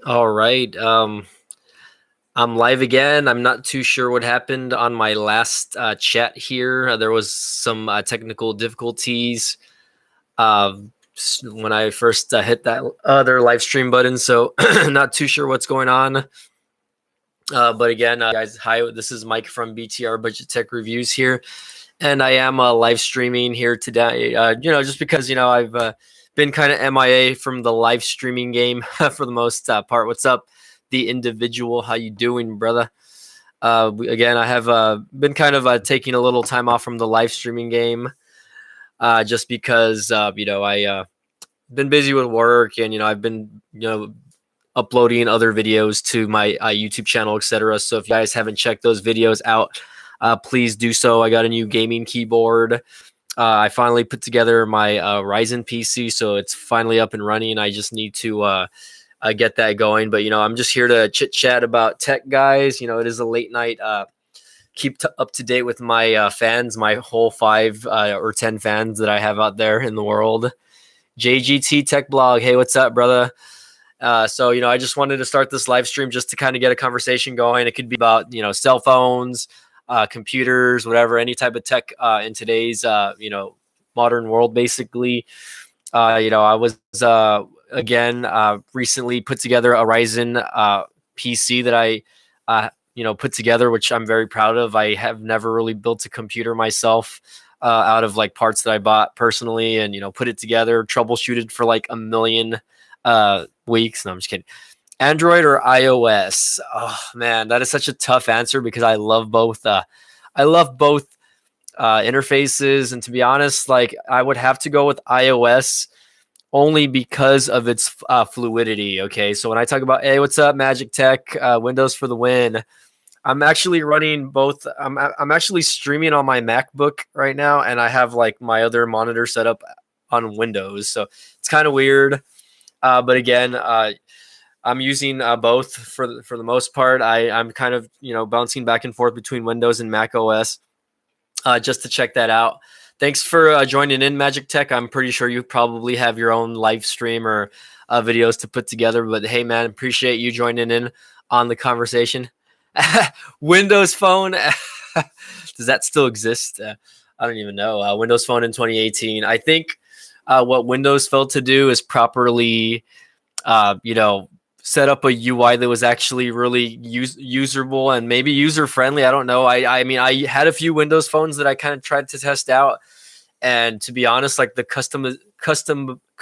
All right. I'm live again. I'm not too sure what happened on my last chat here. There was some technical difficulties uh, when I first hit that other live stream button. So not too sure what's going on. But again, guys, hi. This is Mike from BTR Budget Tech Reviews here, and I am live streaming here today. Just because I've been kind of MIA from the live streaming game for the most part. What's up, the individual? How you doing, brother? Again, I have been kind of taking a little time off from the live streaming game, just because I been busy with work, and I've been uploading other videos to my YouTube channel, etc. So if you guys haven't checked those videos out, please do so. I got a new gaming keyboard. I finally put together my Ryzen PC, so it's finally up and running. I just need to get that going. But I'm just here to chit chat about tech, guys. It is a late night. Keep up to date with my fans, my whole 5 or 10 fans that I have out there in the world. JGT Tech Blog. Hey, what's up, brother? So I just wanted to start this live stream just to kind of get a conversation going. It could be about cell phones, computers, whatever, any type of tech in today's modern world. Basically, I was again recently put together a Ryzen PC that I put together, which I'm very proud of. I have never really built a computer myself. Out of like parts that I bought personally, and put it together, troubleshooted for like a million weeks. No, I'm just kidding. Android or iOS? Oh man, that is such a tough answer because I love both. I love both interfaces, and to be honest, like I would have to go with iOS only because of its fluidity. Okay, so when I talk about, hey, what's up, Magic Tech? Windows for the win. I'm actually running both. I'm actually streaming on my MacBook right now, and I have like my other monitor set up on Windows, so it's kind of weird. But again, I'm using both for the most part. I'm kind of bouncing back and forth between Windows and Mac OS just to check that out. Thanks for joining in, Magic Tech. I'm pretty sure you probably have your own live stream or videos to put together. But hey, man, appreciate you joining in on the conversation. Windows Phone. Does that still exist? I don't even know. Windows Phone in 2018. I think what Windows failed to do is properly, set up a UI that was actually really usable and maybe user friendly. I don't know. I mean, I had a few Windows phones that I kind of tried to test out, and to be honest, like the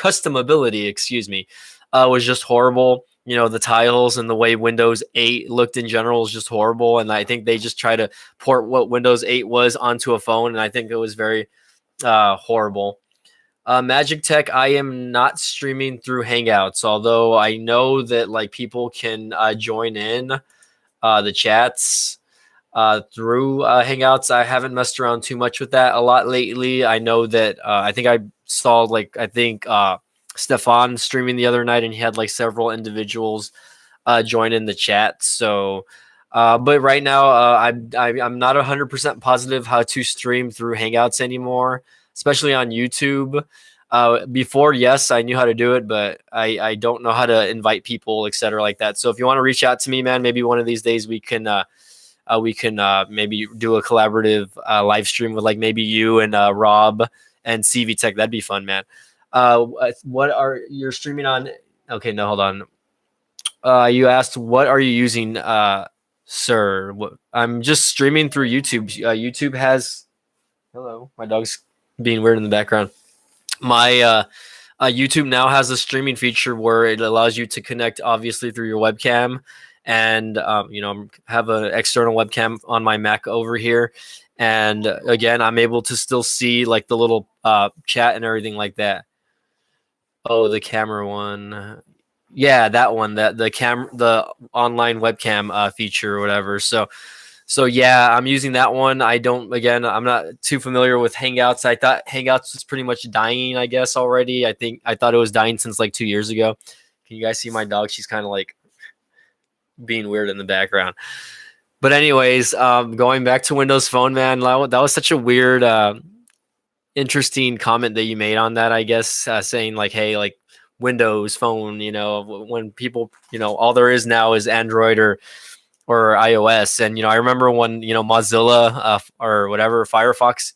customability, excuse me, was just horrible. The tiles and the way Windows 8 looked in general is just horrible. And I think they just try to port what Windows 8 was onto a phone. And I think it was very horrible. Magic Tech, I am not streaming through Hangouts, although I know that like people can join in the chats through Hangouts. I haven't messed around too much with that a lot lately. I know that I think I saw Stefan streaming the other night, and he had like several individuals join in the chat. So, but right now, I'm not 100% positive how to stream through Hangouts anymore, especially on YouTube. Before, yes, I knew how to do it, but I don't know how to invite people, etc., like that. So if you want to reach out to me, man, maybe one of these days we can maybe do a collaborative live stream with like maybe you and Rob and CV Tech. That'd be fun, man. What are you're streaming on? Okay, no, hold on. You asked what are you using, sir? I'm just streaming through YouTube. YouTube has. Hello, my dog's being weird in the background. My YouTube now has a streaming feature where it allows you to connect, obviously, through your webcam, and have an external webcam on my Mac over here. And again, I'm able to still see like the little chat and everything like that. Oh, the camera one. Yeah, that one. That the online webcam feature or whatever. So yeah, I'm using that one. I'm not too familiar with Hangouts. I thought Hangouts was pretty much dying, I guess, already. I thought it was dying since like 2 years ago. Can you guys see my dog? She's kind of like being weird in the background. But anyways, going back to Windows Phone, man, that was such a weird interesting comment that you made on that, I guess, saying like, hey, like Windows phone, when people, all there is now is Android or iOS. And, I remember when, Mozilla or whatever, Firefox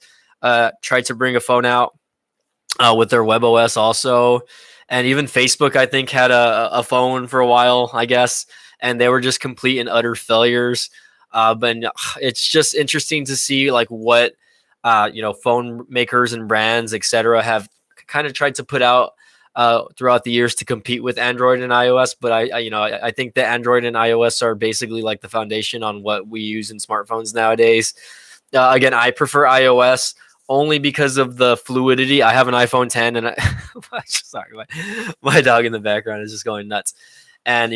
tried to bring a phone out with their WebOS also. And even Facebook, I think, had a phone for a while, I guess. And they were just complete and utter failures. But it's just interesting to see like what, phone makers and brands, etc., have kind of tried to put out throughout the years to compete with Android and iOS. But I think that Android and iOS are basically like the foundation on what we use in smartphones nowadays. Again, I prefer iOS only because of the fluidity. I have an iPhone 10, and sorry, my dog in the background is just going nuts. And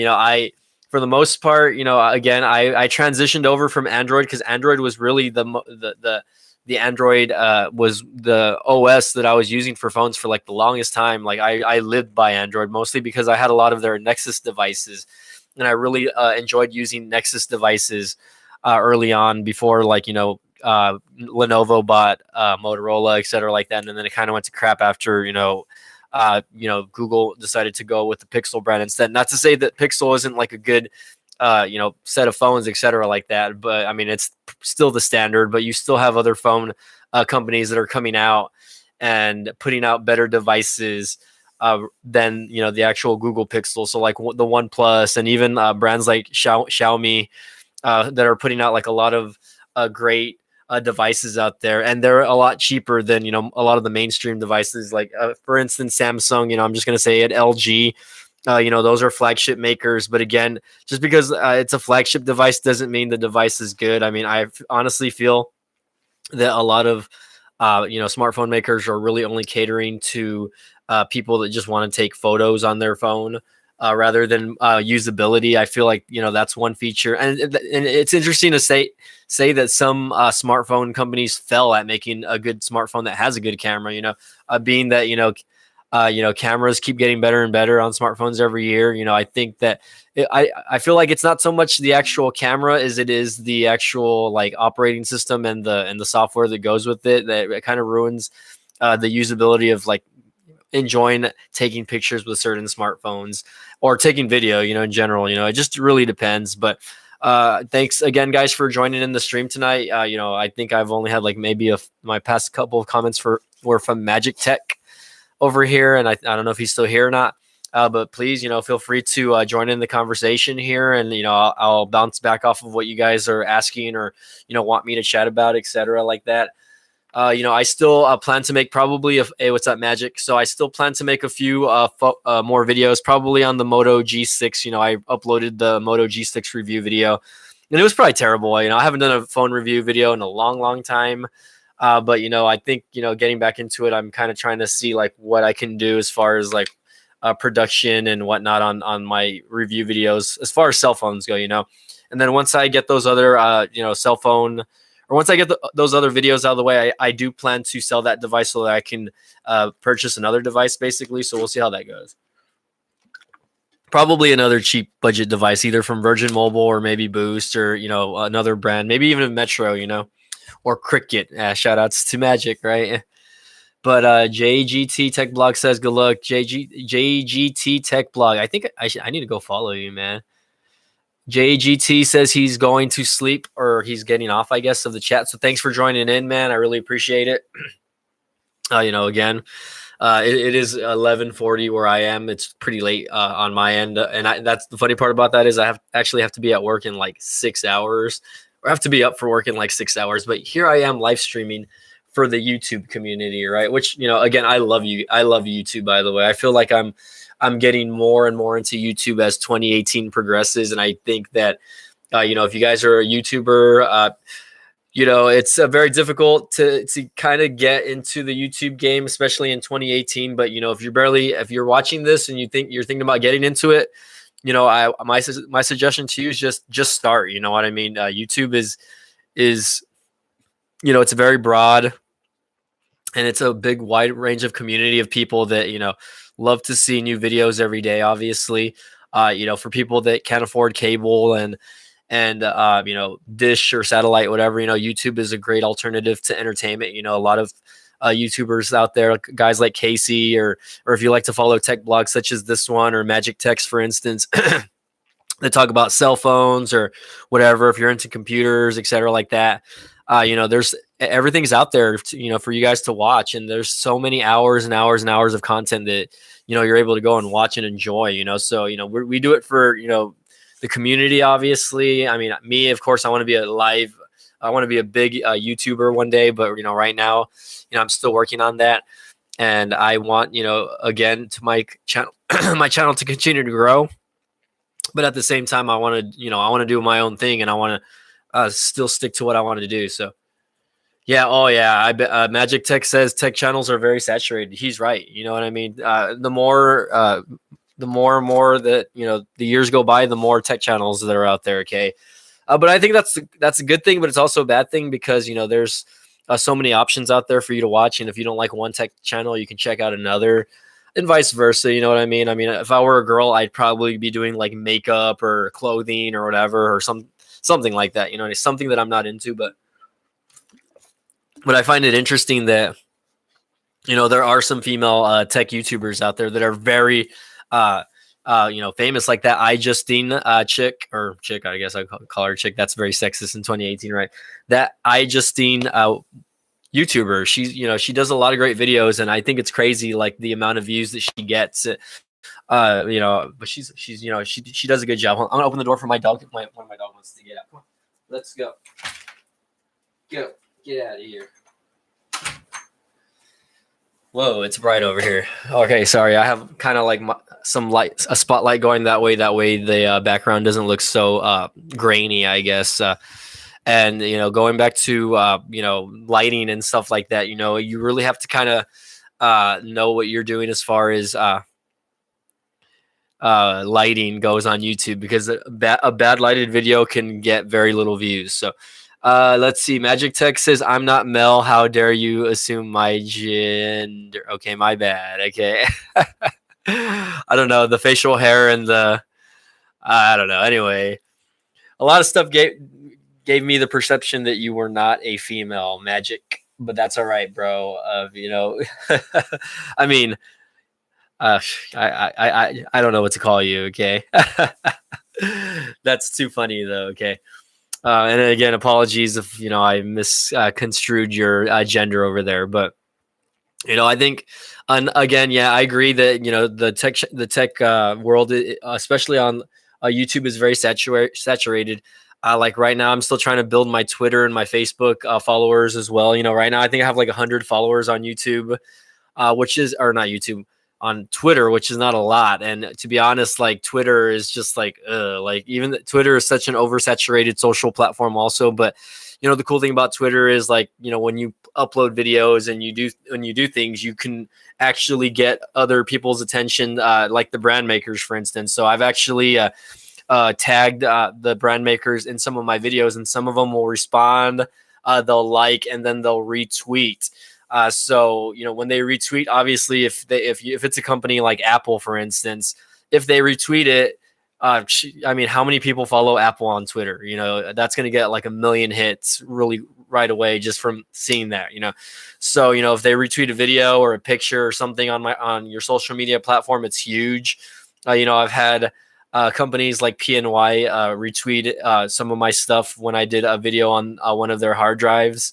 for the most part, again, I transitioned over from Android because Android was really the Android was the OS that I was using for phones for like the longest time. Like I lived by Android mostly because I had a lot of their Nexus devices, and I really enjoyed using Nexus devices early on before Lenovo bought Motorola, et cetera, like that. And then it kind of went to crap after, Google decided to go with the Pixel brand instead. Not to say that Pixel isn't like a good, set of phones, et cetera, like that. But I mean, it's still the standard, but you still have other phone companies that are coming out and putting out better devices than, the actual Google Pixel. So like the OnePlus and even brands like Xiaomi that are putting out like a lot of great devices out there, and they're a lot cheaper than a lot of the mainstream devices. Like for instance, Samsung. I'm just gonna say it. LG. Those are flagship makers. But again, just because it's a flagship device doesn't mean the device is good. I mean, I honestly feel that a lot of smartphone makers are really only catering to people that just want to take photos on their phone. Rather than usability. I feel like that's one feature, and it's interesting to say that some smartphone companies fell at making a good smartphone that has a good camera. Being that cameras keep getting better and better on smartphones every year. I think that I feel like it's not so much the actual camera as it is the actual like operating system and the software that goes with it that it kind of ruins the usability of like enjoying taking pictures with certain smartphones or taking video, in general. It just really depends. But thanks again, guys, for joining in the stream tonight. I think I've only had like maybe my past couple of comments were from Magic Tech over here, and I don't know if he's still here or not. But please, feel free to join in the conversation here, and I'll bounce back off of what you guys are asking or want me to chat about, etc., like that. I still plan to make probably hey, what's up, Magic? So I still plan to make a few more videos, probably on the Moto G6. I uploaded the Moto G6 review video, and it was probably terrible. I haven't done a phone review video in a long, long time. But I think getting back into it, I'm kind of trying to see like what I can do as far as like production and whatnot on my review videos as far as cell phones go. And then once I get those other cell phone. Or once I get those other videos out of the way, I do plan to sell that device so that I can purchase another device, basically. So we'll see how that goes. Probably another cheap budget device, either from Virgin Mobile or maybe Boost or, another brand, maybe even Metro, or Cricket. Shout outs to Magic, right? But JGT Tech Blog says, good luck. JGT Tech Blog. I think I need to go follow you, man. JGT says he's going to sleep, or he's getting off, I guess, of the chat. So thanks for joining in, man. I really appreciate it. Again, it is 11:40 where I am. It's pretty late on my end, and that's the funny part about that is I actually have to be at work in like 6 hours, or I have to be up for work in like 6 hours. But here I am live streaming for the YouTube community, right? Which again, I love you. I love YouTube, by the way. I feel like I'm getting more and more into YouTube as 2018 progresses. And I think that, if you guys are a YouTuber, it's very difficult to kind of get into the YouTube game, especially in 2018. But, if you're watching this and you're thinking about getting into it, my suggestion to you is just start. You know what I mean? YouTube is it's very broad, and it's a big wide range of community of people that, love to see new videos every day. Obviously, for people that can't afford cable and dish or satellite, whatever, YouTube is a great alternative to entertainment. A lot of YouTubers out there, like guys like Casey, or if you like to follow tech blogs such as this one or Magic Text, for instance, that talk about cell phones or whatever. If you're into computers, etc., like that, there's everything's out there, for you guys to watch, and there's so many hours and hours and hours of content that you're able to go and watch and enjoy. So we do it for the community, obviously. I mean, me, of course, I want to be I want to be a big YouTuber one day, but right now, I'm still working on that, and I want again to my channel, my channel to continue to grow. But at the same time, I want to do my own thing, and I want to still stick to what I want to do. So yeah, oh yeah, I bet Magic Tech says tech channels are very saturated. He's right. You know what I mean? The more and more that the years go by, the more tech channels that are out there. Okay, but I think that's a good thing, but it's also a bad thing because there's so many options out there for you to watch, and if you don't like one tech channel, you can check out another, and vice versa. You know what I mean? I mean, if I were a girl, I'd probably be doing like makeup or clothing or whatever, or something like that. It's something that I'm not into, but I find it interesting that there are some female tech YouTubers out there that are very famous, like that iJustine chick, I guess I call her chick. That's very sexist in 2018, right? That iJustine YouTuber, she does a lot of great videos, and I think it's crazy, like the amount of views that she gets. But she's she does a good job. I'm gonna open the door for my dog. One of my dog wants to get out. Come on, let's go. Get out of here. Whoa, it's bright over here. Okay, sorry. I have kind of like a spotlight going that way. That way the background doesn't look so grainy, I guess. And going back to lighting and stuff like that, you really have to kind of know what you're doing as far as lighting goes on YouTube, because a bad lighted video can get very little views. So let's see. Magic Tech says, I'm not Mel. How dare you assume my gender? Okay, my bad. Okay. I don't know. The facial hair and I don't know. Anyway, a lot of stuff gave me the perception that you were not a female, Magic, but that's all right, bro. I mean, I don't know what to call you. Okay. That's too funny though. Okay. And again, apologies if I misconstrued your gender over there, but I think, and again, yeah, I agree that the tech world, especially on YouTube, is very saturated. Like right now, I'm still trying to build my Twitter and my Facebook followers as well. Right now, I think I have like 100 followers on YouTube, or not YouTube, on Twitter, which is not a lot. And to be honest, like Twitter is just like even Twitter is such an oversaturated social platform also. But the cool thing about Twitter is like, when you upload videos and you do things, you can actually get other people's attention, like the brand makers, for instance. So I've actually tagged the brand makers in some of my videos, and some of them will respond, they'll like, and then they'll retweet. So when they retweet, obviously, if it's a company like Apple, for instance, if they retweet it, I mean, how many people follow Apple on Twitter? That's going to get like 1 million hits really right away just from seeing that. So if they retweet a video or a picture or something on your social media platform, it's huge. I've had companies like PNY retweet some of my stuff when I did a video on one of their hard drives.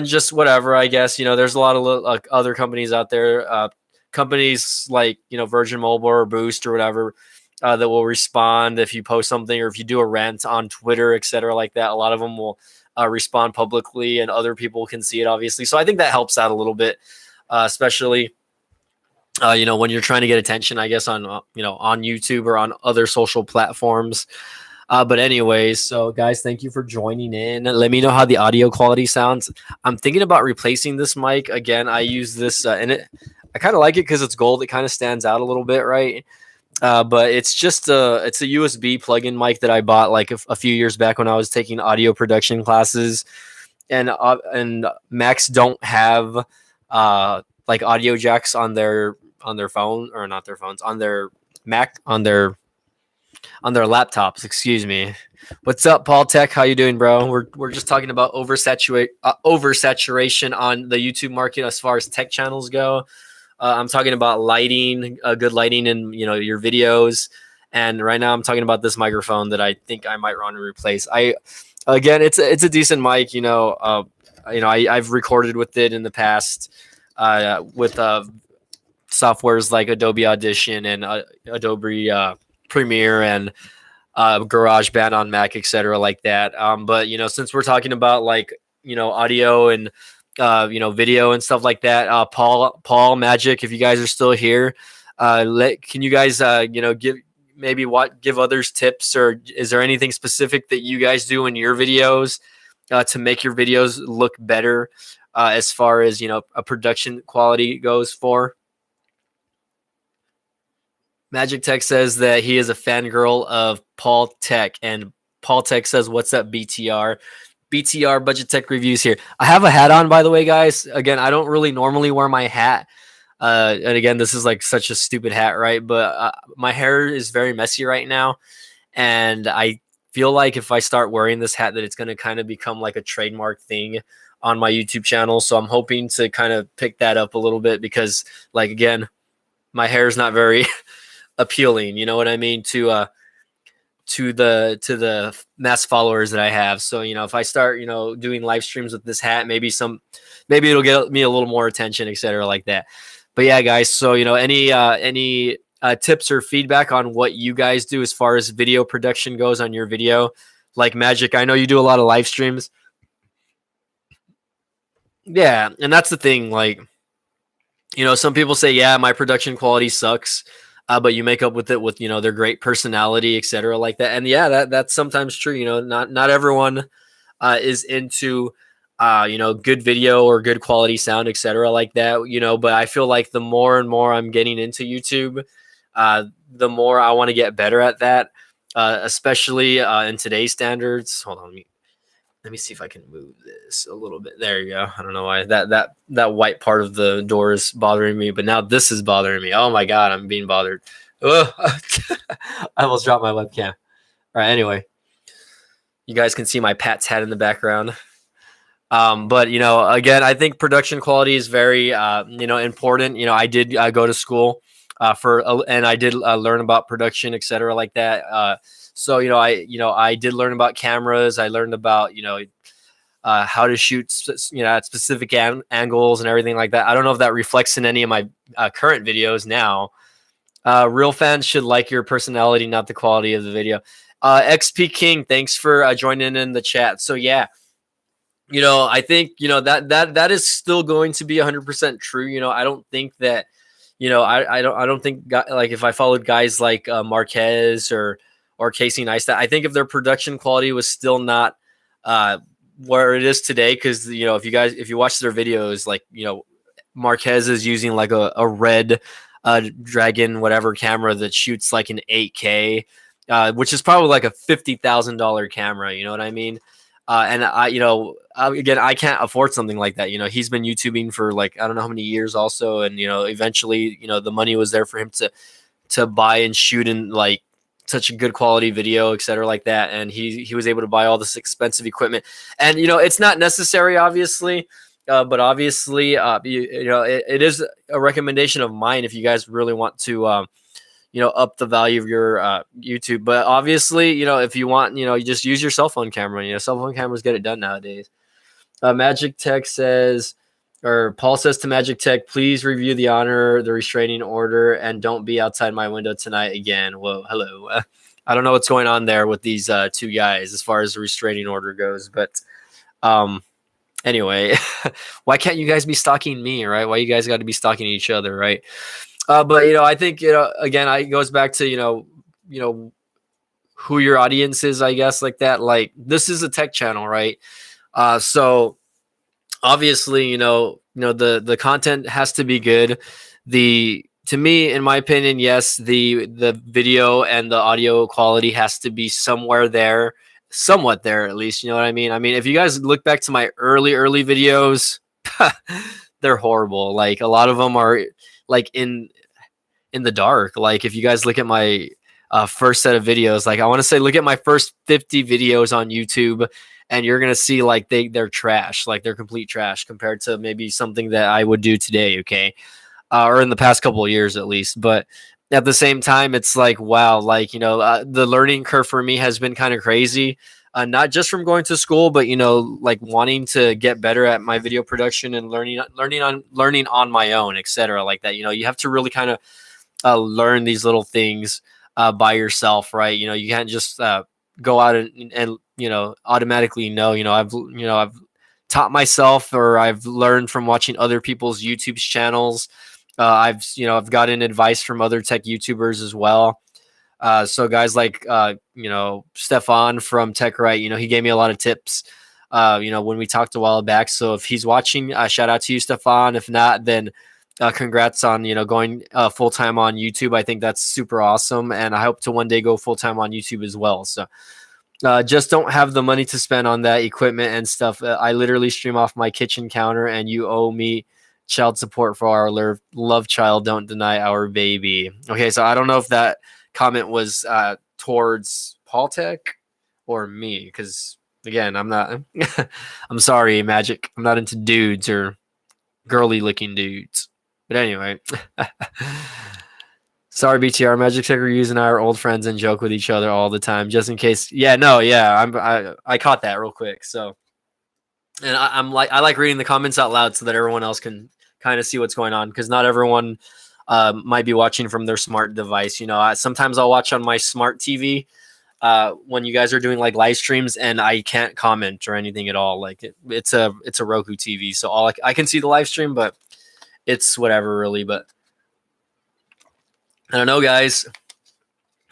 Just whatever, I guess. There's a lot of other companies out there, companies like Virgin Mobile or Boost or whatever, that will respond if you post something, or if you do a rant on Twitter, etc., like that. A lot of them will respond publicly, and other people can see it, obviously. So I think that helps out a little bit, especially when you're trying to get attention, I guess, on on YouTube or on other social platforms. But anyways, so guys, thank you for joining in. Let me know how the audio quality sounds. I'm thinking about replacing this mic. Again, I use this, and I kind of like it because it's gold. It kind of stands out a little bit, right? But it's just it's a USB plug-in mic that I bought like a few years back when I was taking audio production classes, and Macs don't have like audio jacks on their phone, or not their phones, on their Mac, on their on their laptops. Excuse me. What's up, Paul Tech? How you doing, bro? We're just talking about oversaturation on the YouTube market as far as tech channels go. I'm talking about lighting, good lighting in your videos, and right now I'm talking about this microphone that I think I might want to replace. Again, it's a decent mic. I've recorded with it in the past with softwares like Adobe Audition and Adobe Premiere and GarageBand on Mac, etc., like that. But since we're talking about like audio and video and stuff like that, Paul Magic, if you guys are still here, can you guys give others tips, or is there anything specific that you guys do in your videos to make your videos look better as far as a production quality goes for? Magic Tech says that he is a fangirl of Paul Tech, and Paul Tech says, "What's up, BTR?" BTR Budget Tech Reviews here. I have a hat on, by the way, guys. Again, I don't really normally wear my hat, and again, this is like such a stupid hat, right? But my hair is very messy right now, and I feel like if I start wearing this hat, that it's going to kind of become like a trademark thing on my YouTube channel. So I'm hoping to kind of pick that up a little bit because, like, again, my hair is not very appealing, you know what I mean, to the mass followers that I have. So if I start doing live streams with this hat, maybe it'll get me a little more attention, etc., like that. But yeah, guys, so any tips or feedback on what you guys do as far as video production goes on your video? Like Magic, I know you do a lot of live streams. Yeah, and that's the thing, like some people say, yeah, my production quality sucks. But you make up with it with their great personality, etc., like that. And yeah, that's sometimes true. Not everyone is into good video or good quality sound, etc., like that. But I feel like the more and more I'm getting into YouTube, the more I want to get better at that, especially in today's standards. Hold on, let me see if I can move this a little bit. There you go. I don't know why that white part of the door is bothering me, but now this is bothering me. Oh my God, I'm being bothered. I almost dropped my webcam. All right, anyway, you guys can see my Pat's hat in the background. But again, I think production quality is very important. I did go to school and I did learn about production, etc., like that. So I did learn about cameras. I learned about how to shoot at specific angles and everything like that. I don't know if that reflects in any of my current videos now. Real fans should like your personality, not the quality of the video. XP King, thanks for joining in the chat. So yeah, I think that is still going to be 100% true. I don't think that I don't think like if I followed guys like Marquez or Casey Neistat, I think if their production quality was still not where it is today, because if you watch their videos, like Marquez is using like a red Dragon whatever camera that shoots like an 8K, which is probably like a $50,000 camera. You know what I mean? And again, I can't afford something like that. He's been YouTubing for like I don't know how many years also, and eventually the money was there for him to buy and shoot in like such a good quality video, etc., like that. And he was able to buy all this expensive equipment. And it's not necessary, obviously, but obviously, it is a recommendation of mine if you guys really want to, up the value of your YouTube. But obviously, if you want, you just use your cell phone camera. Cell phone cameras get it done nowadays. Magic Tech says, or Paul says to Magic Tech, please review the restraining order, and don't be outside my window tonight again. Whoa, hello. I don't know what's going on there with these two guys as far as the restraining order goes, but anyway, why can't you guys be stalking me, right? Why you guys got to be stalking each other, right? But I think again, it goes back to who your audience is, I guess, like that. Like this is a tech channel, right? So obviously, the content has to be good. To me, in my opinion, yes, the video and the audio quality has to be somewhat there, at least. You know what I mean? I mean, if you guys look back to my early videos, they're horrible. Like a lot of them are like in the dark. Like if you guys look at my first set of videos. Like I want to say, look at my first 50 videos on YouTube, and you're gonna see like they're trash, like they're complete trash compared to maybe something that I would do today. Okay, or in the past couple of years at least. But at the same time, it's like, wow, like, the learning curve for me has been kind of crazy. Not just from going to school, but like wanting to get better at my video production and learning on my own, etc. Like that. You have to really kind of learn these little things by yourself, right? You can't just go out and automatically know. I've taught myself, or I've learned from watching other people's YouTube channels. I've gotten advice from other tech YouTubers as well. So guys like Stefan from TechRight, he gave me a lot of tips. When we talked a while back. So if he's watching, shout out to you, Stefan. If not, then congrats on going full time on YouTube. I think that's super awesome, and I hope to one day go full time on YouTube as well. So just don't have the money to spend on that equipment and stuff. I literally stream off my kitchen counter, and you owe me child support for our love child. Don't deny our baby. Okay, so I don't know if that comment was towards Paultech or me, because again, I'm not. I'm sorry, Magic. I'm not into dudes or girly looking dudes. But anyway. Sorry, BTR. Magic Tech Reviews and I are old friends and joke with each other all the time, just in case. Yeah, no, yeah, I caught that real quick. So, and I like reading the comments out loud so that everyone else can kind of see what's going on, because not everyone might be watching from their smart device. Sometimes I'll watch on my smart TV when you guys are doing like live streams, and I can't comment or anything at all. Like it's a Roku TV, so I can see the live stream, but it's whatever really. But I don't know, guys.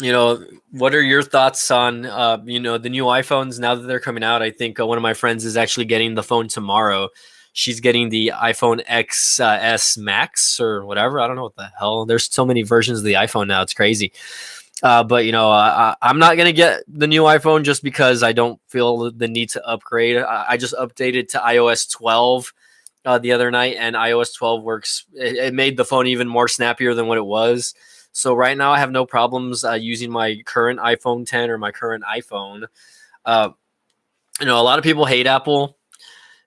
What are your thoughts on the new iPhones now that they're coming out? I think one of my friends is actually getting the phone tomorrow. She's getting the iPhone XS Max or whatever. I don't know what the hell. There's so many versions of the iPhone now. It's crazy. But I'm not gonna get the new iPhone just because I don't feel the need to upgrade. I just updated to iOS 12 the other night, and iOS 12 works. It made the phone even more snappier than what it was. So right now I have no problems using my current iPhone 10 or my current iPhone. A lot of people hate Apple,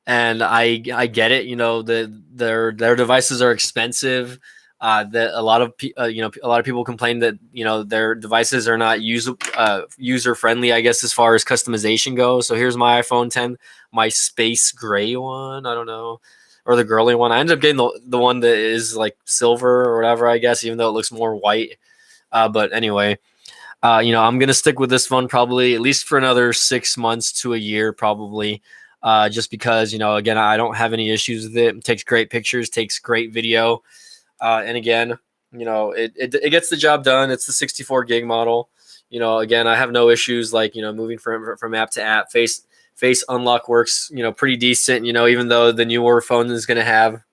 and I get it. Their devices are expensive. That a lot of people complain that their devices are not user friendly, I guess, as far as customization goes. So here's my iPhone 10, my space gray one. I don't know. Or the girly one. I ended up getting the one that is like silver or whatever, I guess, even though it looks more white. But anyway, I'm going to stick with this phone probably at least for another 6 months to a year, probably. Just because, again, I don't have any issues with it. It takes great pictures, takes great video. And again, it gets the job done. It's the 64 gig model. Again, I have no issues like, moving from app to app. Face unlock works, pretty decent, even though the newer phone is going to have,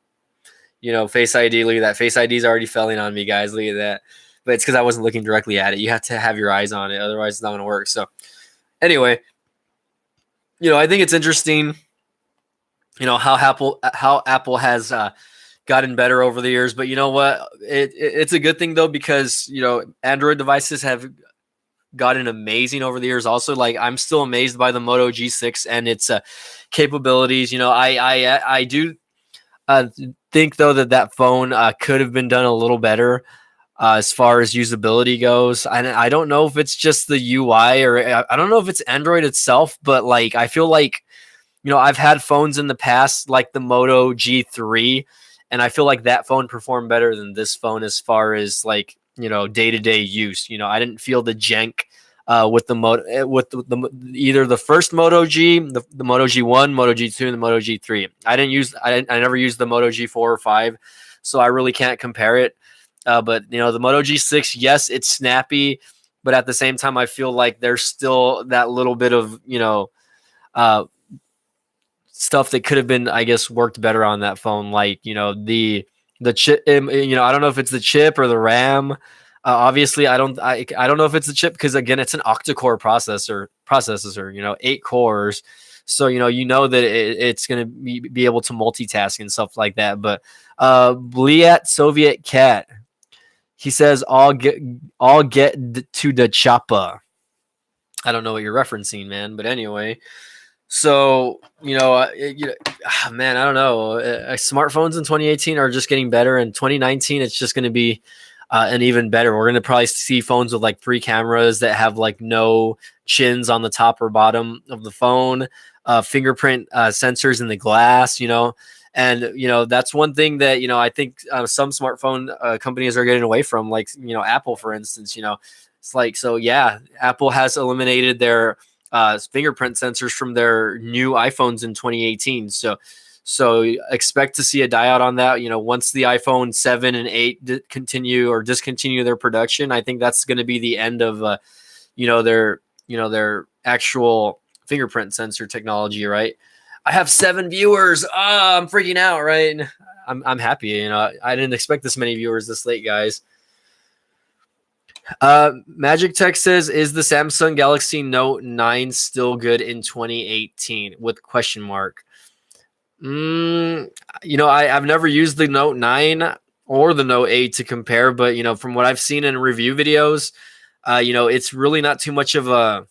Face ID. Look at that. Face ID is already failing on me, guys. Look at that. But it's because I wasn't looking directly at it. You have to have your eyes on it. Otherwise, it's not going to work. So anyway, I think it's interesting, how Apple has gotten better over the years. But you know what? It's a good thing, though, because, Android devices have gotten amazing over the years. Also, like I'm still amazed by the Moto G6 and its capabilities. I do think though that phone could have been done a little better as far as usability goes. I don't know if it's just the UI or I don't know if it's Android itself, but like I feel like I've had phones in the past like the Moto G3, and I feel like that phone performed better than this phone as far as like day-to-day use. I didn't feel the jank with the either the first Moto G, the Moto G1, Moto G2, and the Moto G3. I never used the Moto G4 or 5, so I really can't compare it. But the Moto G6, yes, it's snappy, but at the same time, I feel like there's still that little bit of stuff that could have been, I guess, worked better on that phone, like the chip. I don't know if it's the chip or the RAM. Obviously, I don't know if it's the chip because again, it's an octa-core processor. 8 cores. So that it's going to be able to multitask and stuff like that. But Bliat Soviet Cat, He says, to the choppa. I don't know what you're referencing, man, but anyway. So man, I don't know. Smartphones in 2018 are just getting better. In 2019, it's just going to be an even better. We're going to probably see phones with like 3 cameras that have like no chins on the top or bottom of the phone, fingerprint sensors in the glass. And that's one thing that I think some smartphone companies are getting away from, like Apple, for instance. It's like, so yeah, Apple has eliminated their fingerprint sensors from their new iPhones in 2018. So expect to see a die out on that. Once the iPhone 7 and 8 discontinue their production, I think that's going to be the end of their actual fingerprint sensor technology, right? I have 7 viewers. I'm freaking out, right? I'm happy. I didn't expect this many viewers this late, guys. Magic Tech says, is the Samsung Galaxy Note 9 still good in 2018 with question mark? I've never used the Note 9 or the Note 8 to compare, but from what I've seen in review videos, it's really not too much of a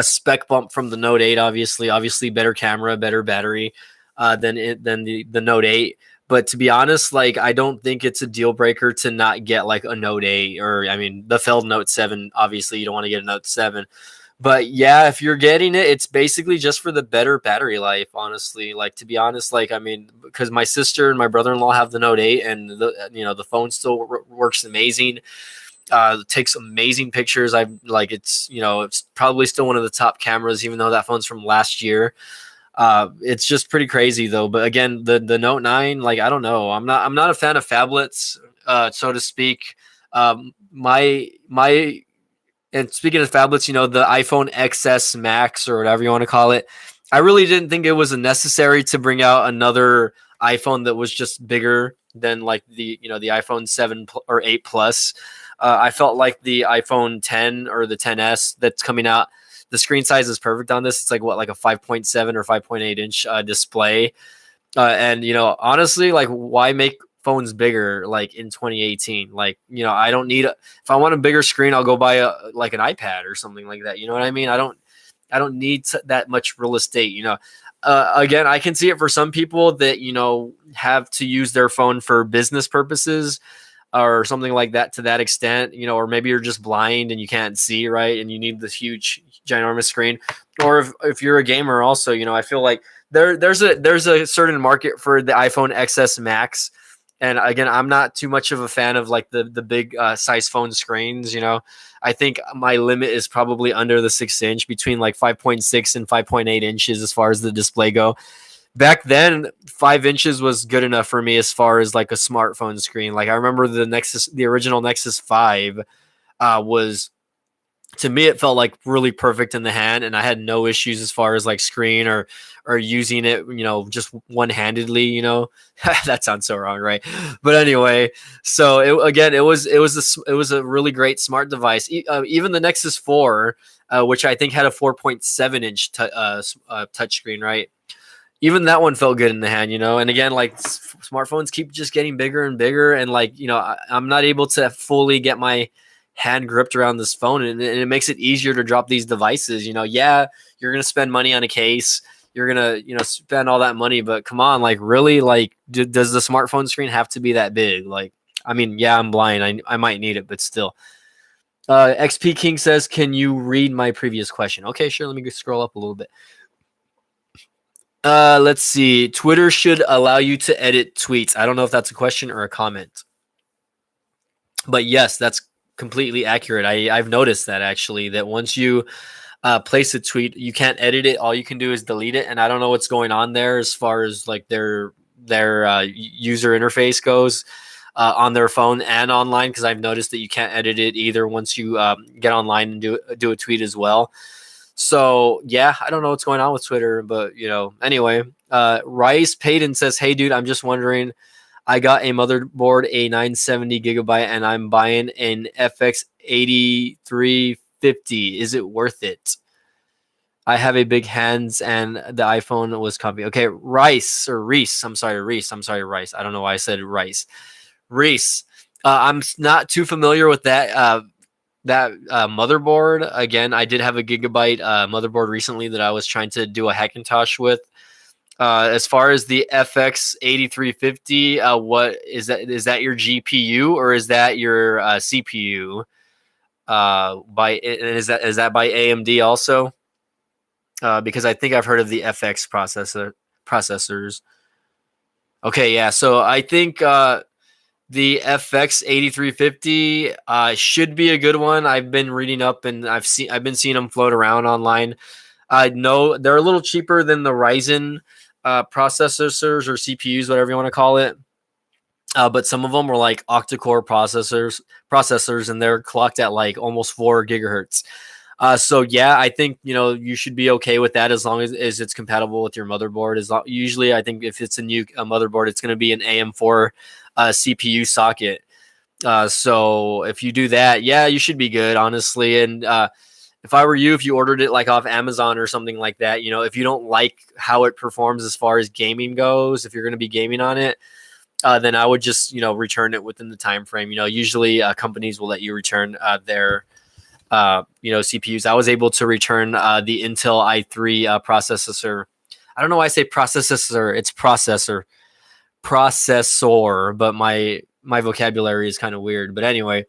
spec bump from the Note 8. Obviously better camera, better battery than the Note 8. But to be honest, like, I don't think it's a deal breaker to not get like a Note 8, or the failed Note 7. Obviously, you don't want to get a Note 7. But yeah, if you're getting it, it's basically just for the better battery life, honestly. Like, to be honest, because my sister and my brother-in-law have the Note 8, and the phone still works amazing. Takes amazing pictures. It's probably still one of the top cameras, even though that phone's from last year. It's just pretty crazy though. But again, the Note 9, like, I don't know. I'm not a fan of phablets, so to speak. My and speaking of phablets, the iPhone XS Max, or whatever you want to call it, I really didn't think it was necessary to bring out another iPhone that was just bigger than like the iPhone 7 or 8 Plus. I felt like the iPhone 10 or the 10s that's coming out, the screen size is perfect on this. It's like a 5.7 or 5.8 inch display. And honestly, like, why make phones bigger like in 2018? Like, I don't need if I want a bigger screen, I'll go buy an iPad or something like that. You know what I mean? I don't need that much real estate. Again, I can see it for some people that have to use their phone for business purposes or something like that, to that extent, or maybe you're just blind and you can't see, right? And you need this huge, ginormous screen. Or if you're a gamer also, I feel like there's a certain market for the iPhone XS Max. And again, I'm not too much of a fan of like the big size phone screens. I think my limit is probably under the 6-inch, between like 5.6 and 5.8 inches as far as the display go. Back then, 5 inches was good enough for me as far as like a smartphone screen. Like, I remember the original Nexus 5 was, to me, it felt like really perfect in the hand, and I had no issues as far as like screen or using it, just one-handedly. That sounds so wrong, right? But anyway, so it was a really great smart device. Even the Nexus 4, which I think had a 4.7 inch touchscreen, right? Even that one felt good in the hand, and again, like, smartphones keep just getting bigger and bigger, and like, I'm not able to fully get my hand gripped around this phone, and it makes it easier to drop these devices. Yeah, you're gonna spend money on a case, you're gonna spend all that money, but come on, like, really, like, does the smartphone screen have to be that big? Like, I mean, yeah, I'm blind, I might need it, but still. XP King says, can you read my previous question? Okay, sure, let me scroll up a little bit. Let's see. Twitter should allow you to edit tweets. I don't know if that's a question or a comment, but yes, that's completely accurate. I've noticed that, actually, that once you place a tweet, you can't edit it. All you can do is delete it. And I don't know what's going on there as far as like their user interface goes on their phone and online, because I've noticed that you can't edit it either once you get online and do a tweet as well. So yeah, I don't know what's going on with Twitter, but anyway, Rice Payton says, hey dude, I'm just wondering, I got a motherboard, a 970 gigabyte, and I'm buying an FX 8350. Is it worth it? I have a big hands and the iPhone was copied. Okay, Rice. I'm sorry, Rice. I don't know why I said Rice. Reese. Not too familiar with that motherboard. Again, I did have a Gigabyte motherboard recently that I was trying to do a Hackintosh with. As far as the FX 8350, what is that? Is that your GPU or is that your CPU? Is that by AMD also? Because I think I've heard of the FX processors. Okay, yeah. So I think the FX 8350 should be a good one. I've been reading up and I've been seeing them float around online. I know they're a little cheaper than the Ryzen processors or CPUs, whatever you want to call it. But some of them were like octa-core processors, and they're clocked at like almost 4 gigahertz. So yeah, I think you should be okay with that as long as it's compatible with your motherboard. Usually, I think if it's a new motherboard, it's going to be an AM4 CPU socket. So if you do that, yeah, you should be good, honestly. And if I were you, if you ordered it like off Amazon or something like that, if you don't like how it performs as far as gaming goes, if you're going to be gaming on it, then I would just return it within the time frame. Usually companies will let you return their CPUs. I was able to return the Intel i3 processor. I don't know why I say processor. It's processor, but my vocabulary is kind of weird. But anyway,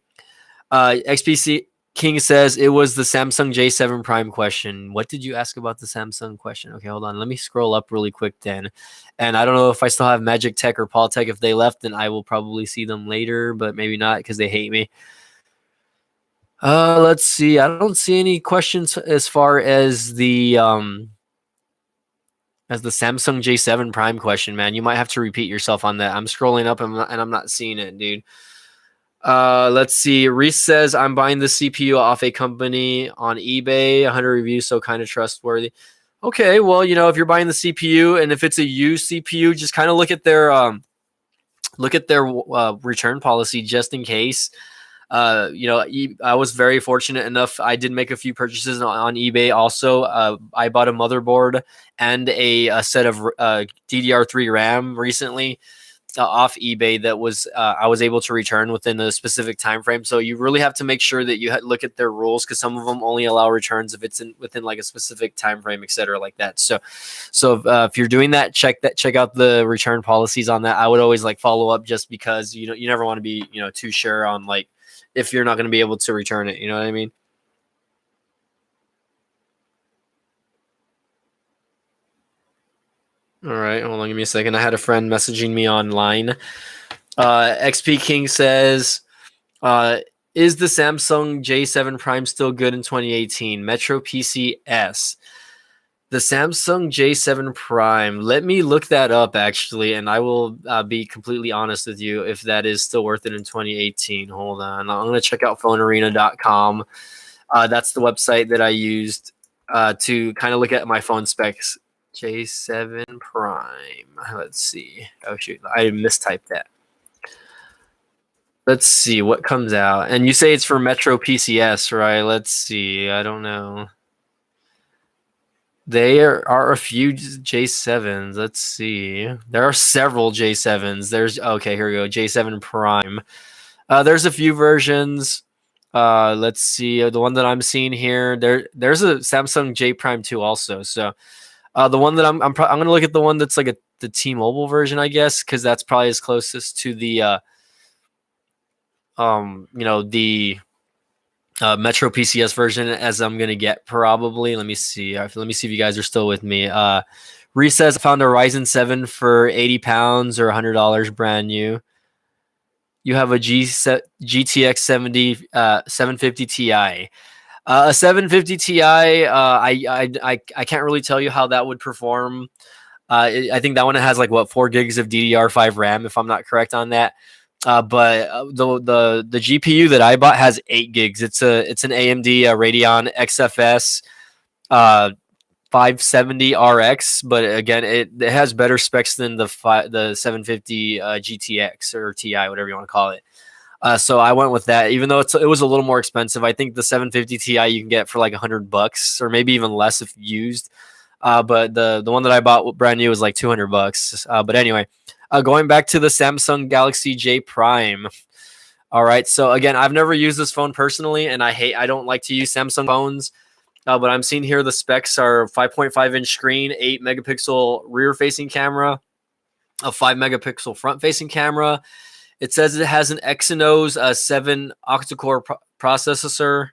XPC King says it was the Samsung J7 Prime question. What did you ask about the Samsung question? Okay, hold on. Let me scroll up really quick then. And I don't know if I still have Magic Tech or Paul Tech. If they left, then I will probably see them later, but maybe not because they hate me. Let's see. I don't see any questions as far as the Samsung J7 Prime question, man. You might have to repeat yourself on that. I'm scrolling up and I'm not seeing it, dude. Let's see. Reese says I'm buying the CPU off a company on eBay. 100 reviews, so kind of trustworthy. Okay, well, if you're buying the CPU and if it's a used CPU, just kind of look at their return policy just in case. I was very fortunate enough. I did make a few purchases on eBay. Also, I bought a motherboard and a set of DDR3 RAM recently off eBay that was I was able to return within a specific time frame. So you really have to make sure that you look at their rules because some of them only allow returns if it's within like a specific time frame, etc., like that. So if you're doing that, check out the return policies on that. I would always follow up just because you never want to be too sure on if you're not going to be able to return it. You know what I mean? All right, hold on, give me a second. I had a friend messaging me online. XP King says, is the Samsung J7 Prime still good in 2018? Metro PCS. The Samsung J7 Prime. Let me look that up, actually, and I will be completely honest with you if that is still worth it in 2018. Hold on. I'm going to check out phonearena.com. That's the website that I used to kind of look at my phone specs. J7 Prime. Let's see. Oh, shoot. I mistyped that. Let's see what comes out. And you say it's for Metro PCS, right? Let's see. I don't know. There are a few J7s. Let's see. There are several J7s. Okay, here we go. J7 Prime. There's a few versions. Let's see. The one that I'm seeing here, there's a Samsung J Prime 2 also. So the one that I'm going to look at the one that's like the T-Mobile version, I guess, because that's probably as closest to the the Metro PCS version as I'm gonna get probably. Let me see. Let me see if you guys are still with me. Reese says I found a Ryzen 7 for £80 or $100 brand new. You have a GTX 750 Ti. A 750 Ti. I can't really tell you how that would perform. I think that one has 4 gigs of DDR5 RAM, if I'm not correct on that. But the GPU that I bought has 8 gigs. It's an AMD Radeon XFS 570 RX, but again, it has better specs than the 750 GTX or Ti, whatever you want to call it. So I went with that, even though it was a little more expensive. I think the 750 Ti you can get for $100 or maybe even less if used. But the one that I bought brand new was $200. But anyway. Going back to the Samsung Galaxy J Prime, All right. So again, I've never used this phone personally, and I don't like to use Samsung phones. But I'm seeing here the specs are 5.5-inch screen, 8 megapixel rear facing camera, a 5 megapixel front facing camera. It says it has an Exynos 7 octa-core processor.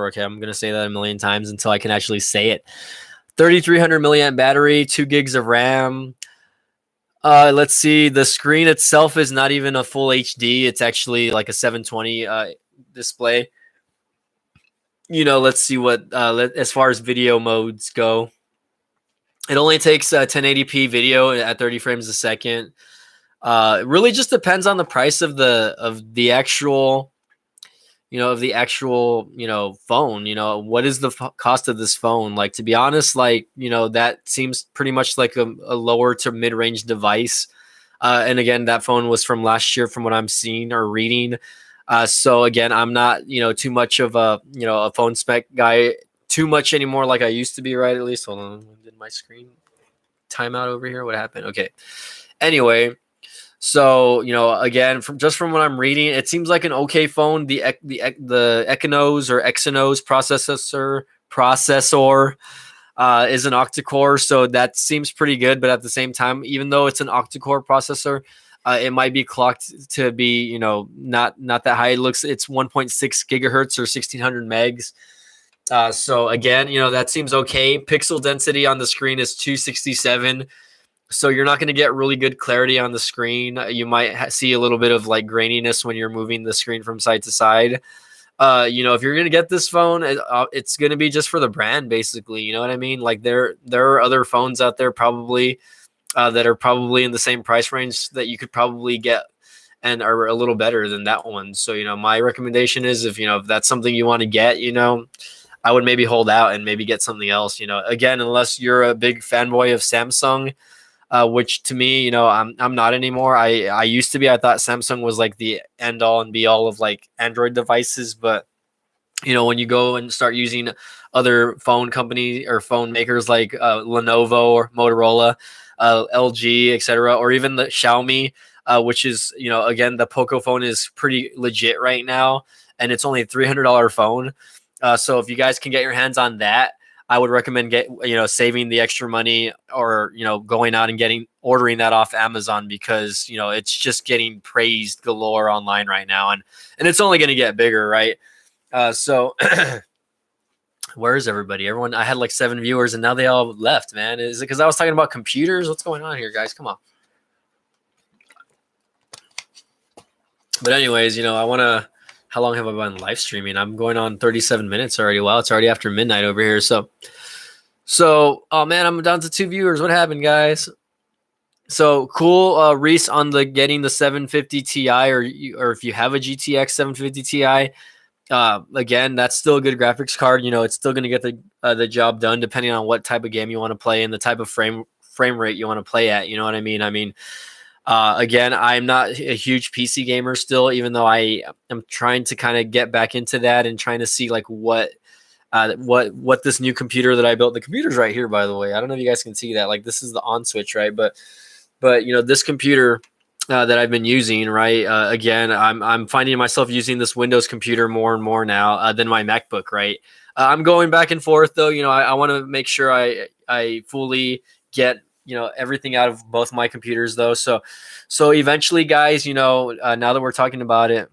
Okay, I'm gonna say that a million times until I can actually say it. 3,300 milliamp battery, 2 gigs of RAM. Let's see. The screen itself is not even a full HD. It's actually like a 720 display. Let's see what as far as video modes go. It only takes 1080p video at 30 frames a second. It really just depends on the price of the actual phone. What is the cost of this phone? Like, to be honest, like, that seems pretty much like a lower to mid-range device. And again, that phone was from last year from what I'm seeing or reading. So again, I'm not, too much of a phone spec guy too much anymore like I used to be, right? At least, hold on. Did my screen time out over here? What happened? Okay. Anyway, so, again, from what I'm reading, it seems like an okay phone. The Exynos or Exynos processor is an octa-core, so that seems pretty good. But at the same time, even though it's an octa-core processor, it might be clocked to be, not that high. It's 1.6 gigahertz or 1600 megs. So again, that seems okay. Pixel density on the screen is 267. So you're not going to get really good clarity on the screen. You might see a little bit of like graininess when you're moving the screen from side to side. If you're going to get this phone, it's going to be just for the brand, basically. You know what I mean? Like there are other phones out there probably that are probably in the same price range that you could probably get and are a little better than that one. So, my recommendation is if that's something you want to get, I would maybe hold out and maybe get something else, again, unless you're a big fanboy of Samsung, which to me, I'm not anymore. I used to be. I thought Samsung was like the end all and be all of like Android devices, but when you go and start using other phone company or phone makers like Lenovo or Motorola, LG, etc., or even the Xiaomi, which is again, the Poco phone is pretty legit right now, and it's only a $300 phone. So if you guys can get your hands on that, I would recommend saving the extra money or going out and ordering that off Amazon, because it's just getting praised galore online right now, and it's only going to get bigger, right? So where is everybody? Everyone, I had like 7 viewers and now they all left, man. Is it because I was talking about computers? What's going on here, guys? Come on. But anyways, how long have I been live streaming? I'm going on 37 minutes already. Wow, it's already after midnight over here. So, oh man, I'm down to 2 viewers. What happened, guys? So cool, Reese, on the getting the 750 Ti, or if you have a GTX 750 Ti, again, that's still a good graphics card. It's still going to get the job done depending on what type of game you want to play and the type of frame rate you want to play at. You know what I mean? Again, I'm not a huge PC gamer still, even though I am trying to kind of get back into that and trying to see like what this new computer that I built. The computer's right here, by the way. I don't know if you guys can see that. Like, this is the on switch, right? But this computer that I've been using, right? Again, I'm finding myself using this Windows computer more and more now than my MacBook, right? I'm going back and forth though. I want to make sure I fully get everything out of both my computers though. So eventually, guys, now that we're talking about it,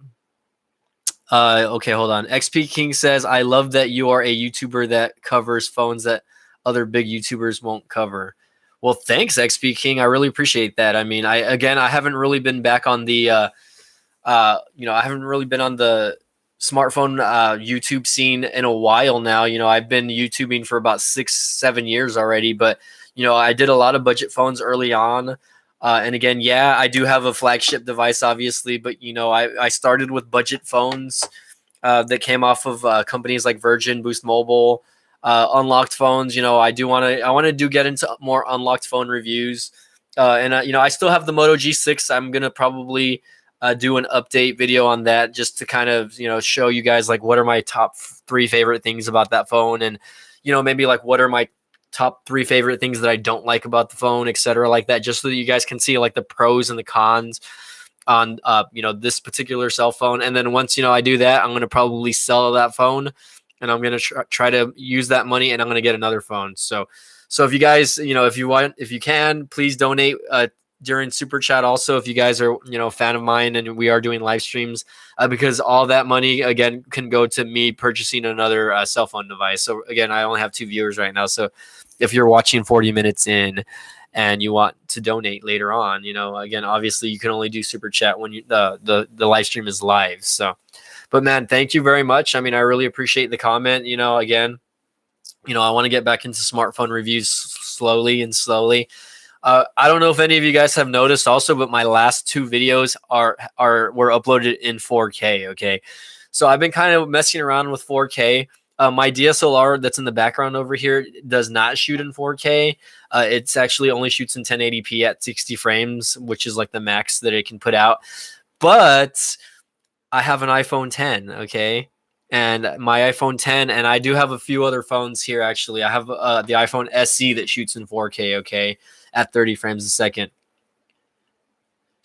okay, hold on. XP King says, I love that you are a YouTuber that covers phones that other big YouTubers won't cover. Well, thanks, XP King. I really appreciate that. I haven't really been back on the I haven't really been on the smartphone YouTube scene in a while now. I've been YouTubing for about 6-7 years already, but I did a lot of budget phones early on. And again, yeah, I do have a flagship device, obviously, but I started with budget phones that came off of companies like Virgin, Boost Mobile, unlocked phones. I want to get into more unlocked phone reviews. And I still have the Moto G6. I'm gonna probably do an update video on that just to kind of show you guys like what are my top 3 favorite things about that phone, and maybe like what are my top 3 favorite things that I don't like about the phone, etc., like that, just so that you guys can see like the pros and the cons. on this particular cell phone. And then once I do that, I'm going to probably sell that phone, and I'm going to try to use that money, and I'm going to get another phone. So if you guys, if you can, please donate during super chat. Also, if you guys are a fan of mine, and we are doing live streams, because all that money again can go to me purchasing another cell phone device. So again, I only have 2 viewers right now. So if you're watching 40 minutes in and you want to donate later on, again, obviously you can only do super chat when the live stream is live. So, but man, thank you very much. I mean, I really appreciate the comment. Again, I want to get back into smartphone reviews slowly. I don't know if any of you guys have noticed also, but my last 2 videos were uploaded in 4K. Okay, so I've been kind of messing around with 4K. My DSLR that's in the background over here does not shoot in 4K. It's actually only shoots in 1080p at 60 frames, which is like the max that it can put out. But I have an iPhone 10, okay? And my iPhone 10, and I do have a few other phones here, actually. I have the iPhone SE that shoots in 4K, okay, at 30 frames a second.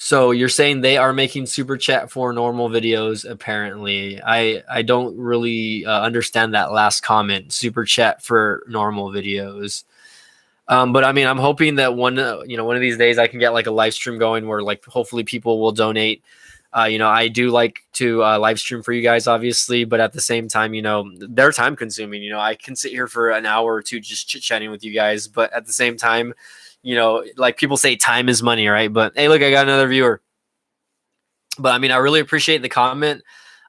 So you're saying they are making super chat for normal videos, apparently. I don't really understand that last comment, super chat for normal videos. But I mean, I'm hoping that one of these days I can get like a live stream going where like hopefully people will donate. I do like to live stream for you guys, obviously, but at the same time, they're time consuming. I can sit here for an hour or two just chit chatting with you guys, but at the same time, like people say time is money, right? But hey, look, I got another viewer. But I mean, I really appreciate the comment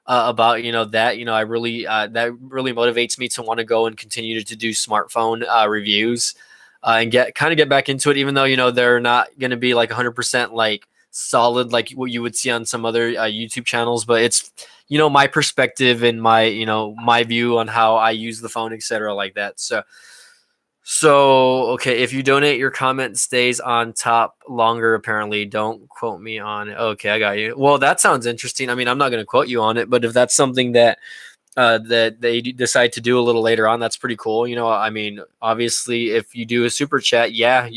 about that. I really that really motivates me to want to go and continue to do smartphone reviews and get back into it, even though they're not going to be like 100% like solid like what you would see on some other YouTube channels. But it's my perspective and my view on how I use the phone, etc., like that. So, okay, if you donate, your comment stays on top longer, apparently. Don't quote me on it. Okay, I got you. Well, that sounds interesting. I mean, I'm not going to quote you on it, but if that's something that that they decide to do a little later on, that's pretty cool. I mean, obviously, if you do a super chat, yeah.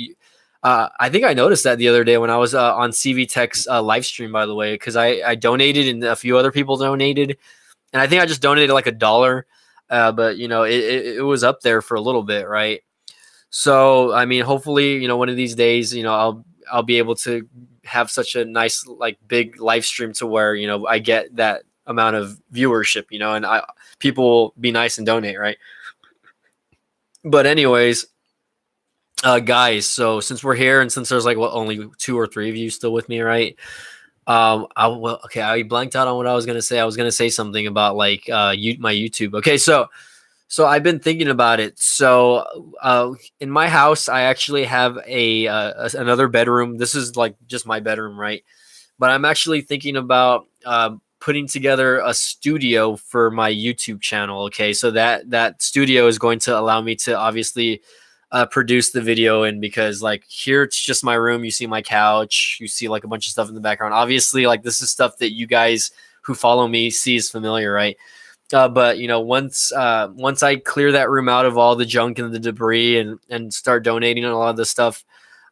I think I noticed that the other day when I was on CV Tech's live stream, by the way, because I donated and a few other people donated. And I think I just donated like $1. But, it was up there for a little bit, right? So, I mean, hopefully, one of these days, I'll be able to have such a nice, like, big live stream to where, I get that amount of viewership, and people will be nice and donate, right? But anyways, guys, so since we're here and since there's like only 2 or 3 of you still with me, right? I blanked out on what I was gonna say. I was gonna say something about like my YouTube. Okay, so I've been thinking about it. So in my house, I actually have another bedroom. This is like just my bedroom, right? But I'm actually thinking about putting together a studio for my YouTube channel. Okay, so that studio is going to allow me to obviously produce the video in, because like here it's just my room. You see my couch, you see like a bunch of stuff in the background. Obviously, like this is stuff that you guys who follow me see is familiar, right? But once I clear that room out of all the junk and the debris and start donating a lot of the stuff,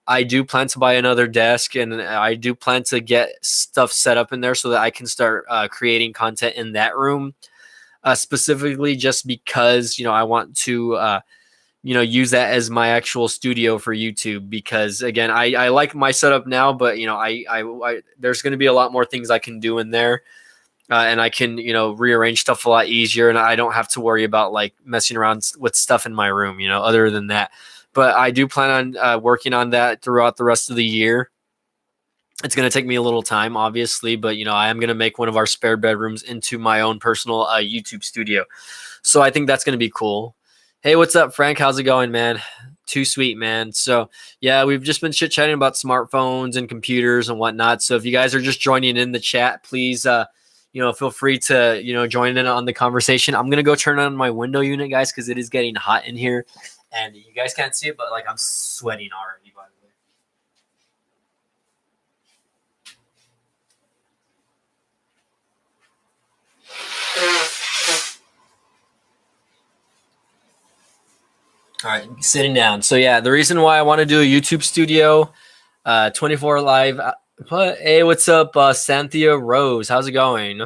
I do plan to buy another desk, and I do plan to get stuff set up in there so that I can start creating content in that room, specifically just because I want to use that as my actual studio for YouTube. Because again, I like my setup now, but I there's going to be a lot more things I can do in there. And I can, rearrange stuff a lot easier, and I don't have to worry about like messing around with stuff in my room, other than that. But I do plan on working on that throughout the rest of the year. It's going to take me a little time, obviously, but I am going to make one of our spare bedrooms into my own personal YouTube studio. So I think that's going to be cool. Hey, what's up, Frank? How's it going, man? Too sweet, man. So yeah, we've just been chit-chatting about smartphones and computers and whatnot. So if you guys are just joining in the chat, please feel free to join in on the conversation. I'm gonna go turn on my window unit, guys, because it is getting hot in here, and you guys can't see it, but like I'm sweating already, by the way. All right, sitting down. So yeah, the reason why I want to do a YouTube studio, 24 live But hey, what's up, Cynthia Rose? How's it going?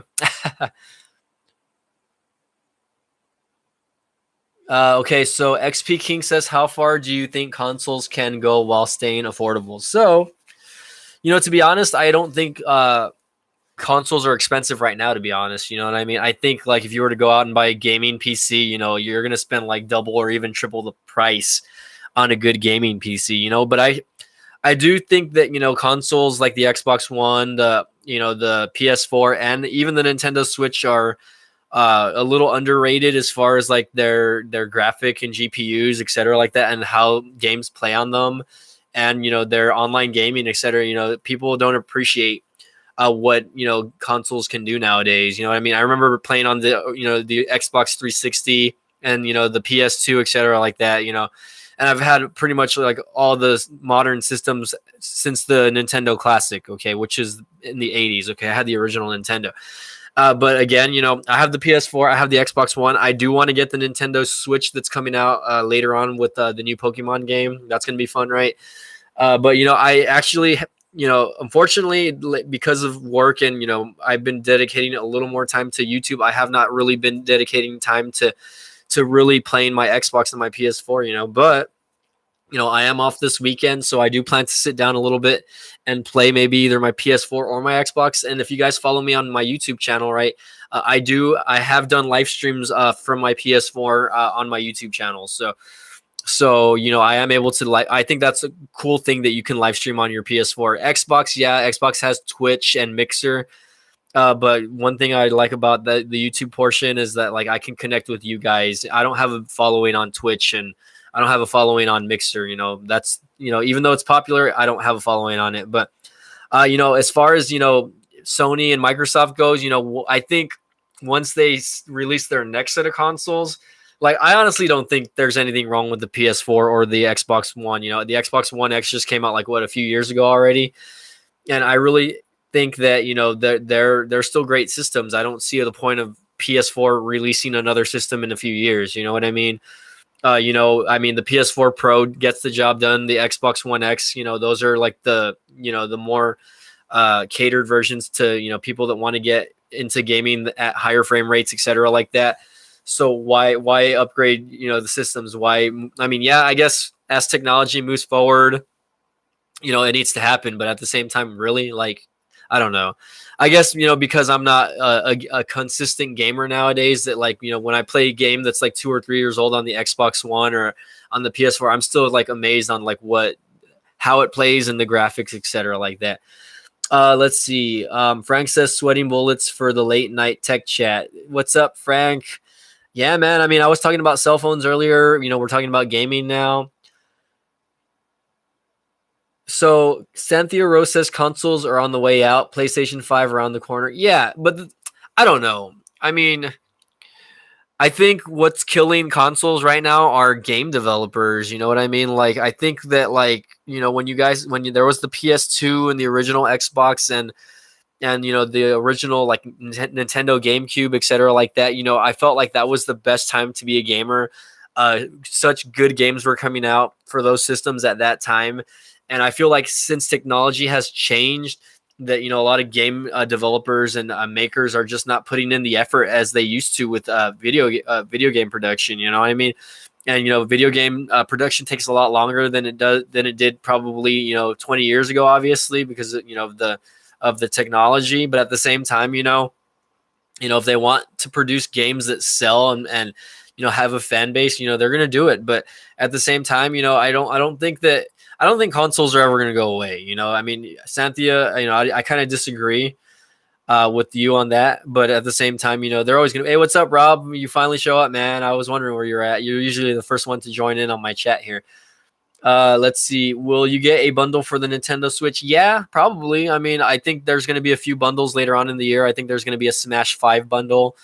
Okay, so XP King says, how far do you think consoles can go while staying affordable? So, to be honest, I don't think consoles are expensive right now. To be honest, you know what I mean. I think like if you were to go out and buy a gaming PC, you're gonna spend like double or even triple the price on a good gaming PC. But I do think that consoles like the Xbox One, the PS4, and even the Nintendo Switch are a little underrated as far as like their graphic and GPUs, et cetera, like that, and how games play on them, and their online gaming, et cetera. People don't appreciate what consoles can do nowadays. You know what I mean? I remember playing on the Xbox 360 and the PS2, et cetera, like that. And I've had pretty much like all the modern systems since the Nintendo Classic, okay, which is in the 80s. Okay, I had the original Nintendo. But again, I have the PS4, I have the Xbox One. I do want to get the Nintendo Switch that's coming out later on with the new Pokemon game. That's going to be fun, right? But I actually, unfortunately, because of work and I've been dedicating a little more time to YouTube. I have not really been dedicating time to really playing my Xbox and my PS4. But I am off this weekend, so I do plan to sit down a little bit and play maybe either my PS4 or my Xbox. And if you guys follow me on my YouTube channel, right, I have done live streams from my PS4 on my YouTube channel. So I am able to I think that's a cool thing that you can live stream on your PS4. Xbox, yeah, Xbox has Twitch and Mixer. But one thing I like about the YouTube portion is that like I can connect with you guys. I don't have a following on Twitch and I don't have a following on Mixer. That's even though it's popular, I don't have a following on it. But as far as Sony and Microsoft goes, I think once they release their next set of consoles, like I honestly don't think there's anything wrong with the PS4 or the Xbox One. The Xbox One X just came out like a few years ago already, and I really think that they're still great systems. I don't see the point of PS4 releasing another system in a few years. You know what I mean? The PS4 Pro gets the job done. The Xbox One X, those are like the more catered versions to people that want to get into gaming at higher frame rates, etc., like that. So why upgrade the systems? Why? I mean, yeah, I guess as technology moves forward, it needs to happen, but at the same time, really, like, I don't know. I guess because I'm not a consistent gamer nowadays. That like when I play a game that's like 2 or 3 years old on the Xbox One or on the PS4, I'm still like amazed on like how it plays and the graphics, etc., like that. Let's see. Frank says sweating bullets for the late night tech chat. What's up, Frank? Yeah, man. I mean, I was talking about cell phones earlier. We're talking about gaming now. So Cynthia Rose says consoles are on the way out. PlayStation 5 around the corner. Yeah, but I don't know. I mean, I think what's killing consoles right now are game developers. You know what I mean? Like, I think that like there was the PS2 and the original Xbox and the original like Nintendo GameCube, etc., like that. I felt like that was the best time to be a gamer. Such good games were coming out for those systems at that time. And I feel like since technology has changed, that a lot of game developers and makers are just not putting in the effort as they used to with video game production. You know what I mean? And video game production takes a lot longer than it did probably 20 years ago, obviously because of the technology. But at the same time, if they want to produce games that sell and have a fan base, they're gonna do it. But at the same time, I don't think consoles are ever going to go away. I mean, Cynthia, I kind of disagree with you on that. But at the same time, they're always going to, hey, what's up, Rob? You finally show up, man. I was wondering where you're at. You're usually the first one to join in on my chat here. Let's see. Will you get a bundle for the Nintendo Switch? Yeah, probably. I mean, I think there's going to be a few bundles later on in the year. I think there's going to be a Smash 5 bundle.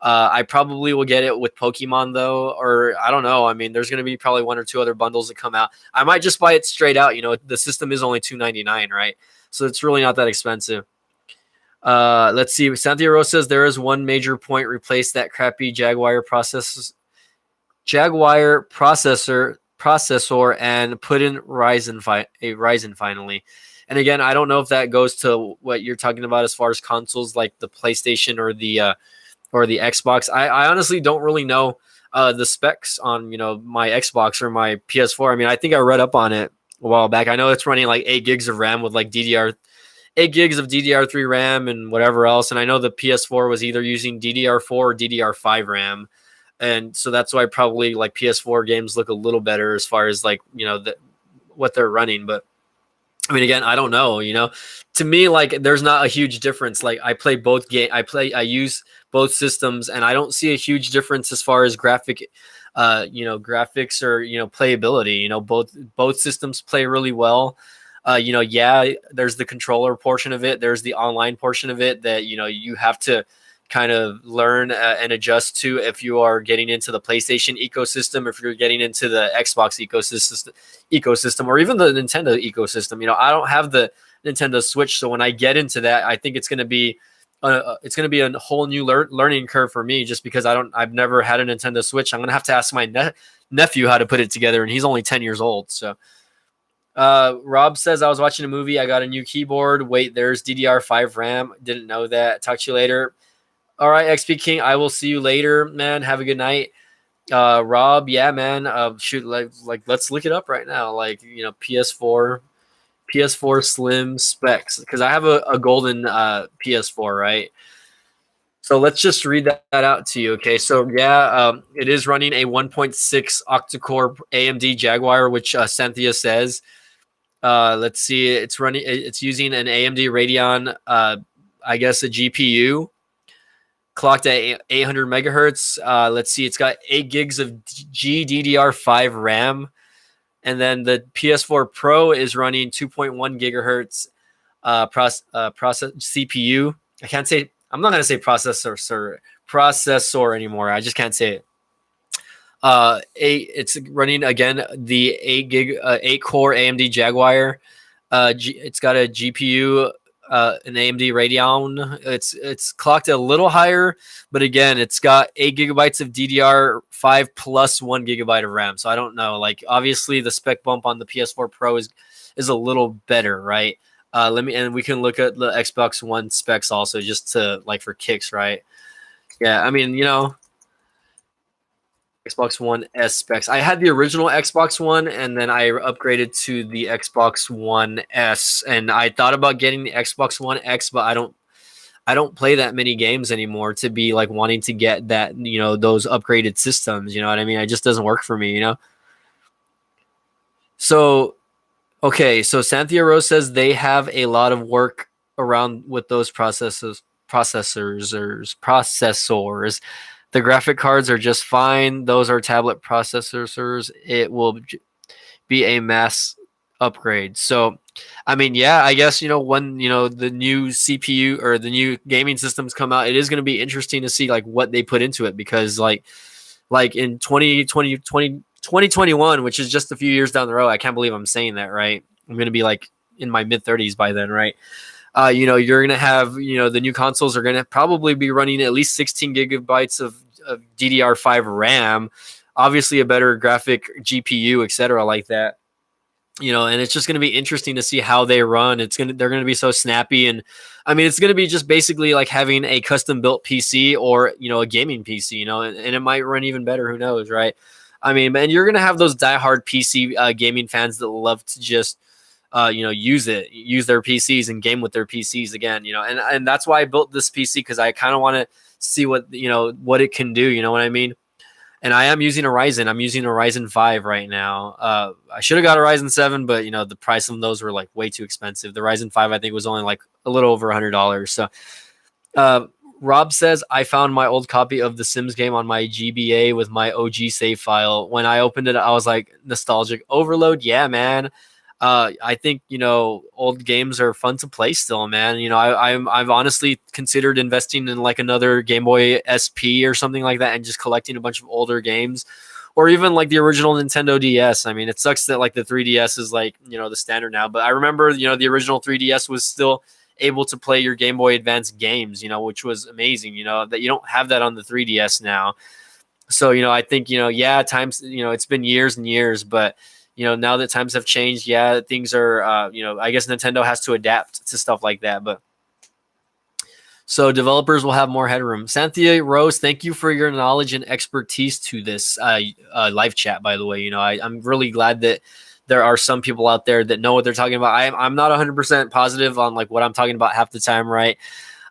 I probably will get it with Pokemon though, or I don't know. I mean, there's going to be probably 1 or 2 other bundles that come out. I might just buy it straight out. The system is only $299, right? So it's really not that expensive. Let's see. Cynthia Rose says there is one major point: replace that crappy Jaguar processor, and put in Ryzen finally. And again, I don't know if that goes to what you're talking about as far as consoles like the PlayStation or the Xbox. I honestly don't really know the specs on my Xbox or my PS4. I mean, I think I read up on it a while back. I know it's running like 8 gigs of RAM with like DDR 8 gigs of DDR3 RAM and whatever else. And I know the PS4 was either using DDR4 or DDR5 RAM. And so that's why probably like PS4 games look a little better as far as like, what they're running. But I mean, again, I don't know, to me, like there's not a huge difference. Like I play both I use both systems and I don't see a huge difference as far as graphics or, playability, both systems play really well. Yeah, there's the controller portion of it. There's the online portion of it that, you have to kind of learn and adjust to if you are getting into the PlayStation ecosystem, if you're getting into the Xbox ecosystem, or even the Nintendo ecosystem. I don't have the Nintendo Switch, so when I get into that, I think it's going to be a whole new learning curve for me, just because I've never had a Nintendo Switch. I'm going to have to ask my nephew how to put it together, and he's only 10 years old. So Rob says, I was watching a movie. I got a new keyboard. Wait, there's DDR5 RAM. Didn't know that. Talk to you later. All right, XP King, I will see you later, man. Have a good night. Rob, yeah, man. Shoot, like let's look it up right now. Like, PS4 Slim specs, because I have a golden PS4, right? So let's just read that out to you. Okay, so yeah, it is running a 1.6 octa-core AMD Jaguar, which Cynthia says. Let's see, it's using an AMD Radeon, I guess a GPU clocked at 800 megahertz. Let's see, it's got 8 gigs of GDDR5 RAM. And then the PS4 Pro is running 2.1 gigahertz process CPU. I'm not going to say processor anymore. I just can't say it. It's running again the 8 core AMD Jaguar. It's got a GPU, an AMD Radeon. It's clocked a little higher, but again, it's got 8 gigabytes of DDR5 plus 1 gigabyte of RAM. So I don't know. Like obviously, the spec bump on the PS4 Pro is a little better, right? And we can look at the Xbox One specs also, just to like for kicks, right? Yeah, I mean, Xbox One S specs. I had the original Xbox One, and then I upgraded to the Xbox One S. And I thought about getting the Xbox One X, but I don't play that many games anymore to be like wanting to get that, those upgraded systems. You know what I mean? It just doesn't work for me. So okay, so Cynthia Rose says they have a lot of work around with those processors. The graphic cards are just fine. Those are tablet processors. It will be a mass upgrade. So, I mean, yeah, I guess, when, the new CPU or the new gaming systems come out, it is going to be interesting to see like what they put into it, because like in 2021, which is just a few years down the road, I can't believe I'm saying that, right? I'm going to be like in my mid 30s by then, right? You're going to have, the new consoles are going to probably be running at least 16 gigabytes of DDR5 RAM, obviously a better graphic GPU, etc. like that. And it's just going to be interesting to see how they run. They're going to be so snappy. And I mean, it's going to be just basically like having a custom built PC or, a gaming PC, and it might run even better. Who knows? Right. I mean, and you're going to have those diehard PC gaming fans that love to just, use their PCs and game with their PCs again, and that's why I built this PC, because I kind of want to see what it can do. You know what I mean? And I am using a Ryzen. I'm using a Ryzen 5 right now. I should have got a Ryzen 7, but the price of those were like way too expensive. The Ryzen 5, I think, was only like a little over $100. So, Rob says, I found my old copy of the Sims game on my GBA with my OG save file. When I opened it, I was like, nostalgic overload. Yeah, man. I think, old games are fun to play still, man. I've honestly considered investing in like another Game Boy SP or something like that and just collecting a bunch of older games, or even like the original Nintendo DS. I mean, it sucks that like the 3DS is like, the standard now, but I remember, the original 3DS was still able to play your Game Boy Advance games, which was amazing, that you don't have that on the 3DS now. So, I think, yeah, times, it's been years and years, but now that times have changed, yeah, things are, I guess Nintendo has to adapt to stuff like that. But so developers will have more headroom. Cynthia Rose, thank you for your knowledge and expertise to this live chat. By the way, I'm really glad that there are some people out there that know what they're talking about. I'm not 100% positive on like what I'm talking about half the time, right?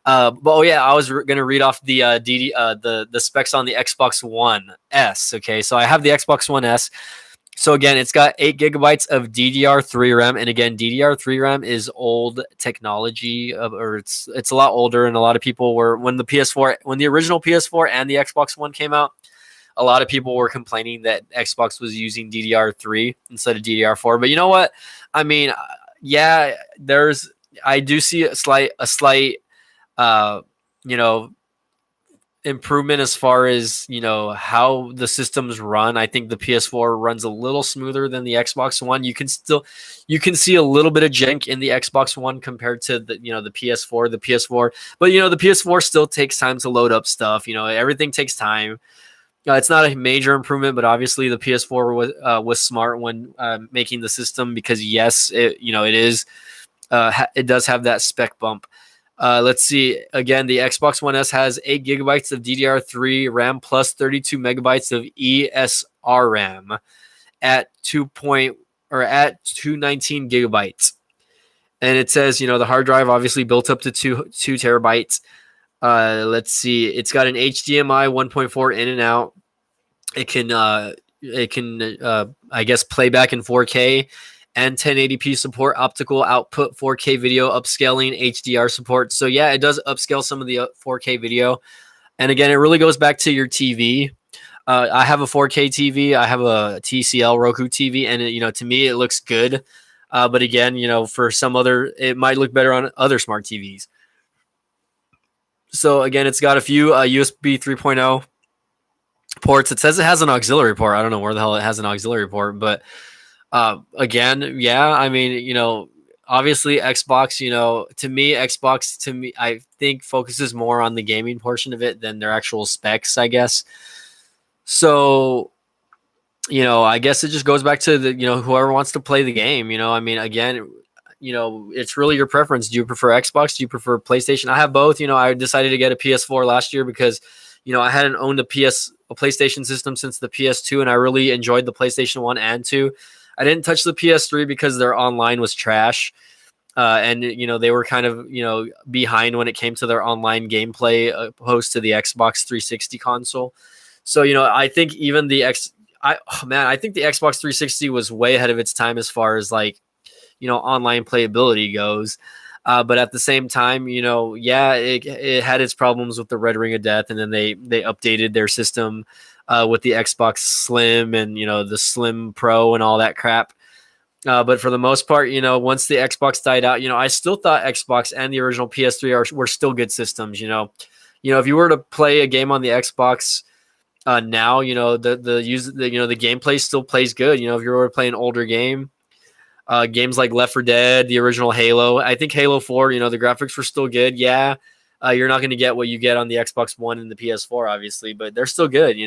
But yeah, I was going to read off the the specs on the Xbox One S. Okay, so I have the Xbox One S. So again, it's got 8 gigabytes of DDR3 RAM, and again, DDR3 RAM is old technology, or it's a lot older, and a lot of people were when the original PS4 and the Xbox One came out, a lot of people were complaining that Xbox was using DDR3 instead of DDR4. But you know what? I mean, yeah, I do see a slight uh, you know, improvement as far as how the systems run. I think the PS4 runs a little smoother than the Xbox One. You can see a little bit of jank in the Xbox One compared to the PS4. But the PS4 still takes time to load up stuff. Everything takes time. It's not a major improvement, but obviously the PS4 was smart when making the system, because yes, it does have that spec bump. Let's see. Again, the Xbox One S has 8 gigabytes of DDR3 RAM plus 32 megabytes of ESR RAM at 219 gigabytes. And it says, the hard drive obviously built up to 2 terabytes. Let's see. It's got an HDMI 1.4 in and out. It can I guess play back in 4K. And 1080p support, optical output, 4K video upscaling, HDR support. So yeah, it does upscale some of the 4K video. And again, it really goes back to your TV. I have a 4K TV. I have a TCL Roku TV, and to me, it looks good. But again, for some it might look better on other smart TVs. So again, it's got a few USB 3.0 ports. It says it has an auxiliary port. I don't know where the hell it has an auxiliary port, but again, yeah, I mean, obviously Xbox, to me, I think focuses more on the gaming portion of it than their actual specs, I guess. So, I guess it just goes back to whoever wants to play the game, I mean, again, it's really your preference. Do you prefer Xbox? Do you prefer PlayStation? I have both. I decided to get a PS4 last year because, I hadn't owned a PlayStation system since the PS2, and I really enjoyed the PlayStation 1 and 2. I didn't touch the PS3 because their online was trash. And, they were kind of, behind when it came to their online gameplay opposed to the Xbox 360 console. So, I think even I think the Xbox 360 was way ahead of its time as far as online playability goes. But at the same time, yeah, it had its problems with the Red Ring of Death, and then they updated their system with the Xbox Slim and the Slim Pro and all that crap. But for the most part, once the Xbox died out, I still thought Xbox and the original PS3 were still good systems. If you were to play a game on the Xbox now, the gameplay still plays good. If you were to play an older game, games like Left 4 Dead, the original Halo, I think Halo 4, the graphics were still good. Yeah, you're not going to get what you get on the Xbox One and the PS4, obviously, but they're still good.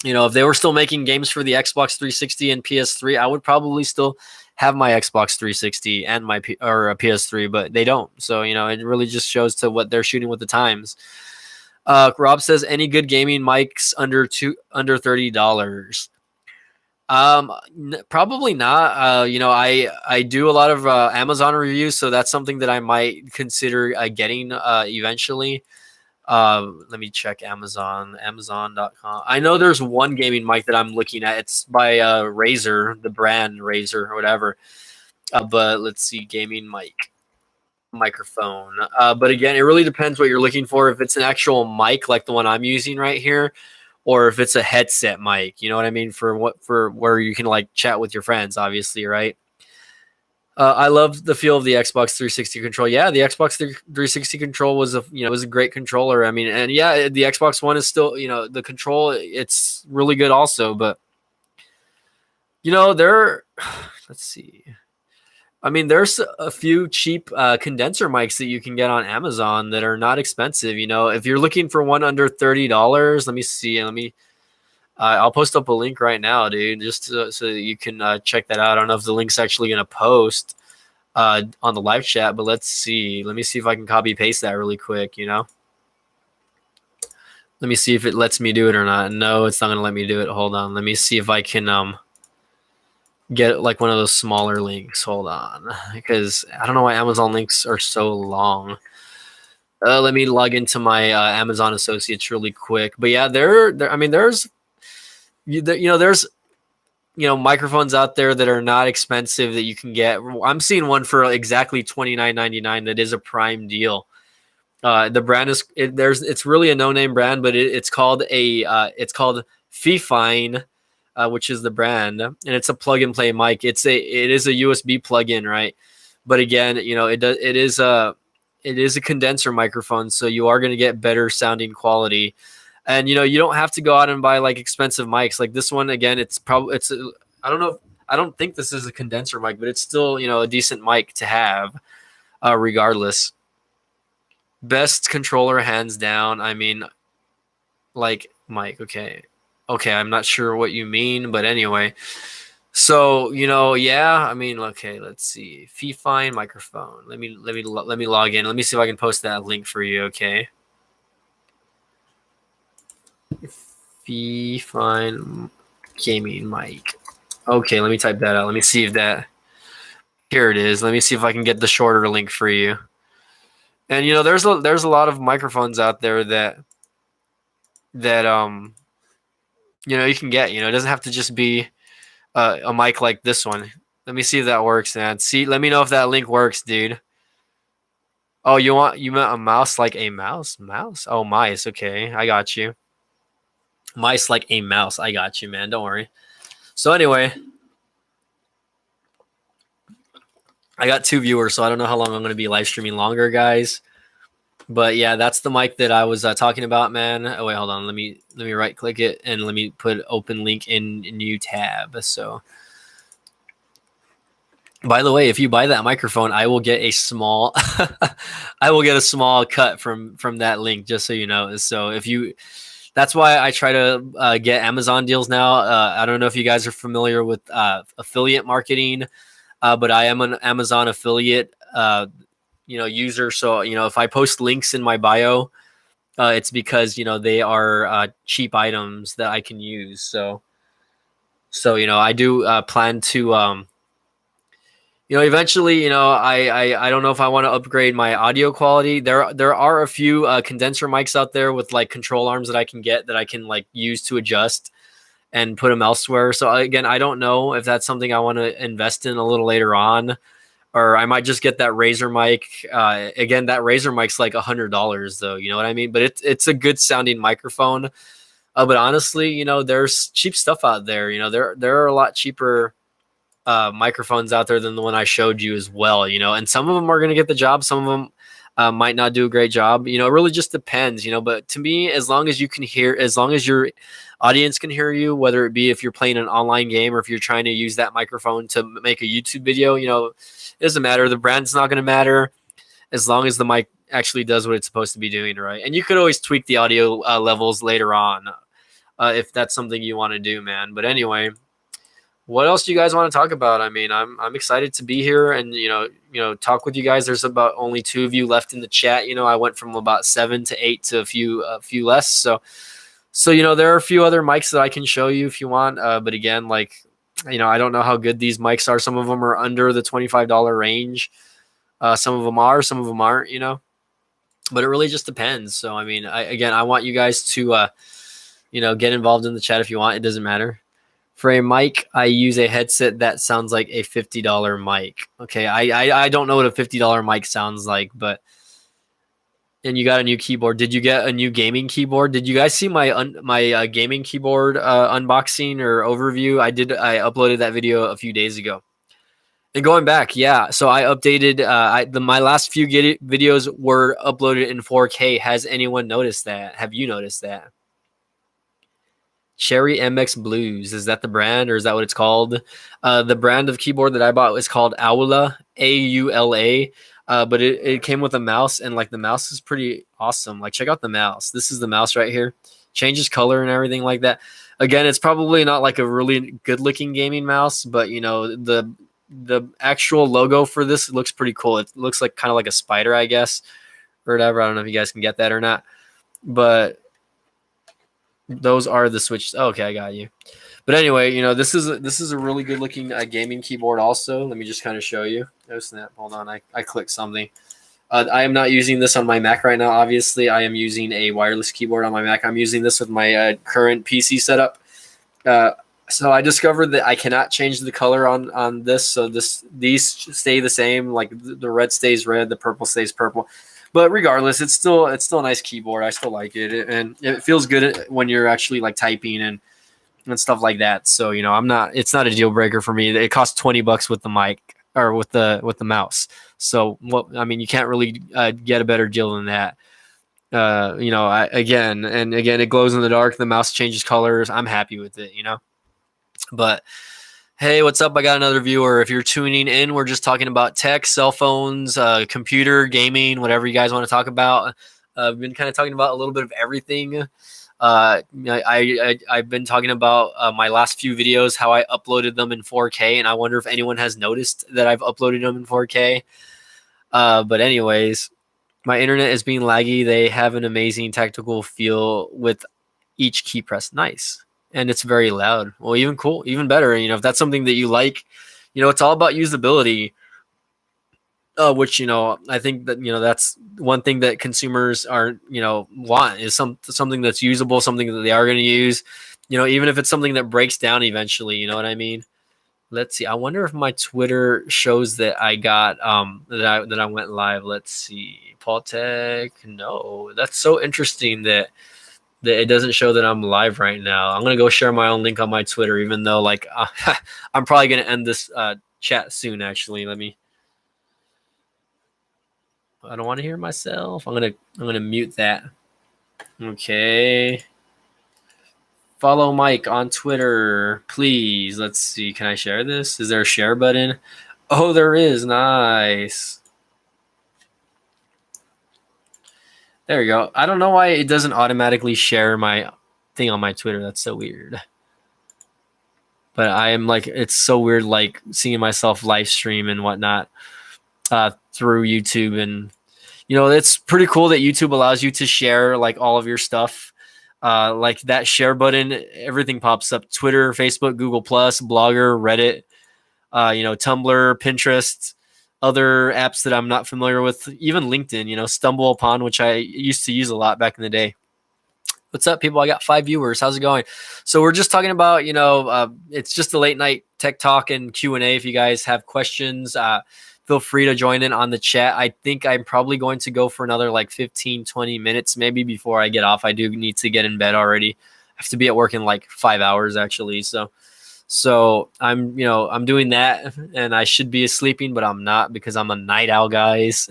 If they were still making games for the Xbox 360 and PS3, I would probably still have my Xbox 360 and my PS3, but they don't. So, it really just shows to what they're shooting with the times. Rob says, any good gaming mics under $30? Probably not. I do a lot of Amazon reviews, so that's something that I might consider getting eventually. Let me check amazon.com. I know there's one gaming mic that I'm looking at. It's by Razer, the brand Razer or whatever. But let's see, gaming microphone. But again, it really depends what you're looking for. If it's an actual mic like the one I'm using right here, or if it's a headset mic, you know what I mean? For where you can chat with your friends, obviously, right? I love the feel of the Xbox 360 control. Yeah, the Xbox 360 control was a great controller. I mean, and yeah, the Xbox One is still, the control, it's really good also. But let's see. I mean, there's a few cheap condenser mics that you can get on Amazon that are not expensive. If you're looking for one under $30, let me see. I'll post up a link right now, dude, just so that you can check that out. I don't know if the link's actually gonna post on the live chat, but let's see. Let me see if I can copy paste that really quick. Let me see if it lets me do it or not. No, it's not gonna let me do it. Hold on. Let me see if I can get like one of those smaller links. Hold on, because I don't know why Amazon links are so long. Let me log into my Amazon Associates really quick. But yeah, I mean, there's there's microphones out there that are not expensive that you can get. I'm seeing one for exactly $29.99 that is a prime deal. The brand it's really a no-name brand, but it's called Fifine, which is the brand, and it's a plug-and-play mic. It is a USB plug-in, right? But again, it is a condenser microphone, so you are going to get better sounding quality. And you don't have to go out and buy like expensive mics. Like this one, again, I don't know. I don't think this is a condenser mic, but it's still a decent mic to have, regardless. Best controller hands down. I mean, like mic. Okay, I'm not sure what you mean, but anyway. So yeah. I mean, okay. Let's see. Fifine microphone. Let me log in. Let me see if I can post that link for you. Okay. Fifine gaming mic. Okay, let me type that out. Let me see if that. Here it is. Let me see if I can get the shorter link for you. And there's a lot of microphones out there that you can get. It doesn't have to just be a mic like this one. Let me see if that works, man. Let me know if that link works, dude. Oh, you meant a mouse like a mouse? Mouse? Oh, mice. Okay, I got you. Mice like a mouse. I got you, man. Don't worry. So anyway, I got 2 viewers, so I don't know how long I'm going to be live streaming longer, guys. But yeah, that's the mic that I was talking about, man. Oh wait, hold on. Let me right click it and let me put open link in new tab. So, by the way, if you buy that microphone, I will get a small, I will get a small cut from that link, just so you know. So that's why I try to get Amazon deals now. I don't know if you guys are familiar with affiliate marketing, but I am an Amazon affiliate. User. So, if I post links in my bio, it's because, they are cheap items that I can use. So I do plan to, eventually, I don't know if I want to upgrade my audio quality. There are a few condenser mics out there with like control arms that I can get that I can like use to adjust and put them elsewhere. So again, I don't know if that's something I want to invest in a little later on. Or I might just get that Razer mic. Again, that Razer mic's like $100 though. You know what I mean? But it's a good sounding microphone. But honestly, there's cheap stuff out there. There are a lot cheaper microphones out there than the one I showed you as well. And some of them are going to get the job. Some of them might not do a great job. It really just depends. But to me, as long as you can hear, as long as your audience can hear you, whether it be if you're playing an online game or if you're trying to use that microphone to make a YouTube video, it doesn't matter. The brand's not going to matter as long as the mic actually does what it's supposed to be doing, right? And you could always tweak the audio levels later on if that's something you want to do, man. But anyway, what else do you guys want to talk about? I mean, I'm excited to be here and talk with you guys. There's about only 2 of you left in the chat. I went from about 7 to 8 to a few less. So there are a few other mics that I can show you if you want. But again, like, I don't know how good these mics are. Some of them are under the $25 range. Some of them are, some of them aren't, but it really just depends. So, I mean, I want you guys to, get involved in the chat if you want. It doesn't matter. For a mic, I use a headset that sounds like a $50 mic. Okay, I don't know what a $50 mic sounds like, but. And you got a new keyboard. Did you get a new gaming keyboard? Did you guys see my gaming keyboard unboxing or overview? I uploaded that video a few days ago. And going back, yeah. So I updated. My last few videos were uploaded in 4K. Has anyone noticed that? Have you noticed that? Cherry MX Blues, is that the brand or is that what it's called? The brand of keyboard that I bought was called Aula, AULA. But it came with a mouse, and like the mouse is pretty awesome. Like, check out the mouse. This is the mouse right here. changes color and everything like that. Again, it's probably not like a really good looking gaming mouse, but you know, the actual logo for this looks pretty cool. It looks like kind of like a spider, I guess, or whatever. I don't know if you guys can get that or not, but those are the Switch. Oh, okay, I got you. But anyway, you know, this is a really good looking gaming keyboard. Also, let me just kind of show you. Oh snap! Hold on, I clicked something. I am not using this on my Mac right now. Obviously, I am using a wireless keyboard on my Mac. I'm using this with my current PC setup. So I discovered that I cannot change the color on this. So these stay the same. Like the red stays red, the purple stays purple. But regardless, it's still a nice keyboard. I still like it, and it feels good when you're actually like typing and stuff like that. So you know, it's not a deal breaker for me. It costs $20 with the mic or with the mouse. So I mean, you can't really get a better deal than that. You know, again, it glows in the dark. The mouse changes colors. I'm happy with it, you know. But hey, what's up? I got another viewer. If you're tuning in, we're just talking about tech, cell phones, computer, gaming, whatever you guys want to talk about. I've been kind of talking about a little bit of everything. I've been talking about my last few videos, how I uploaded them in 4K, and I wonder if anyone has noticed that I've uploaded them in 4K. But anyways, my internet is being laggy. They have an amazing tactical feel with each key press. Nice. And it's very loud. Well, even cool, even better. You know, if that's something that you like, you know, it's all about usability. Which, you know, I think that, you know, that's one thing that consumers are, you know, want is something that's usable, something that they are going to use, you know, even if it's something that breaks down eventually, you know what I mean? Let's see. I wonder if my Twitter shows that I got that I went live. Let's see. Paul Tech. No, that's so interesting that it doesn't show that I'm live right now. I'm gonna go share my own link on my Twitter, even though like I'm probably gonna end this chat soon. Actually, I don't want to hear myself. I'm gonna mute that. Okay. Follow Mike on Twitter, please. Let's see. Can I share this? Is there a share button? Oh, there is. Nice. There you go. I don't know why it doesn't automatically share my thing on my Twitter. That's so weird. But I am like, it's so weird, like seeing myself live stream and whatnot through YouTube. And, you know, it's pretty cool that YouTube allows you to share like all of your stuff. Like that share button, everything pops up. Twitter, Facebook, Google Plus, Blogger, Reddit, you know, Tumblr, Pinterest, other apps that I'm not familiar with, even LinkedIn, you know, Stumble Upon, which I used to use a lot back in the day. What's up, people? I got 5 viewers. How's it going? So we're just talking about, you know, it's just a late night tech talk and Q&A. If you guys have questions, feel free to join in on the chat. I think I'm probably going to go for another like 15, 20 minutes maybe before I get off. I do need to get in bed already. I have to be at work in like 5 hours actually. So I'm, you know, I'm doing that and I should be sleeping, but I'm not because I'm a night owl, guys.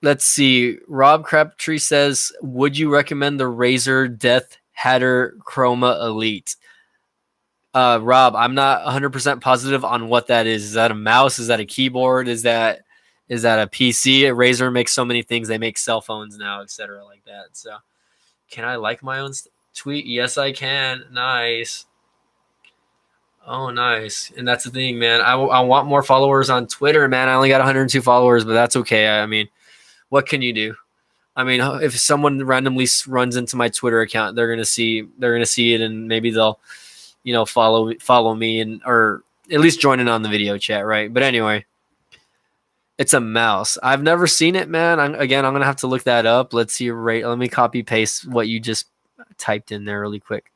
Let's see. Rob Crabtree says, would you recommend the Razer Death Hatter Chroma Elite? Rob, I'm not 100% positive on what that is. Is that a mouse? Is that a keyboard? Is that a PC? Razer makes so many things. They make cell phones now, etc. like that. So can I like my own tweet? Yes, I can. Nice. Oh, nice. And that's the thing, man. I want more followers on Twitter, man. I only got 102 followers, but that's okay. I mean, what can you do? I mean, if someone randomly runs into my Twitter account, they're gonna see it, and maybe they'll, you know, follow me and or at least join in on the video chat, right? But anyway, it's a mouse. I've never seen it, man. I'm gonna have to look that up. Let's see. Right, let me copy paste what you just typed in there really quick.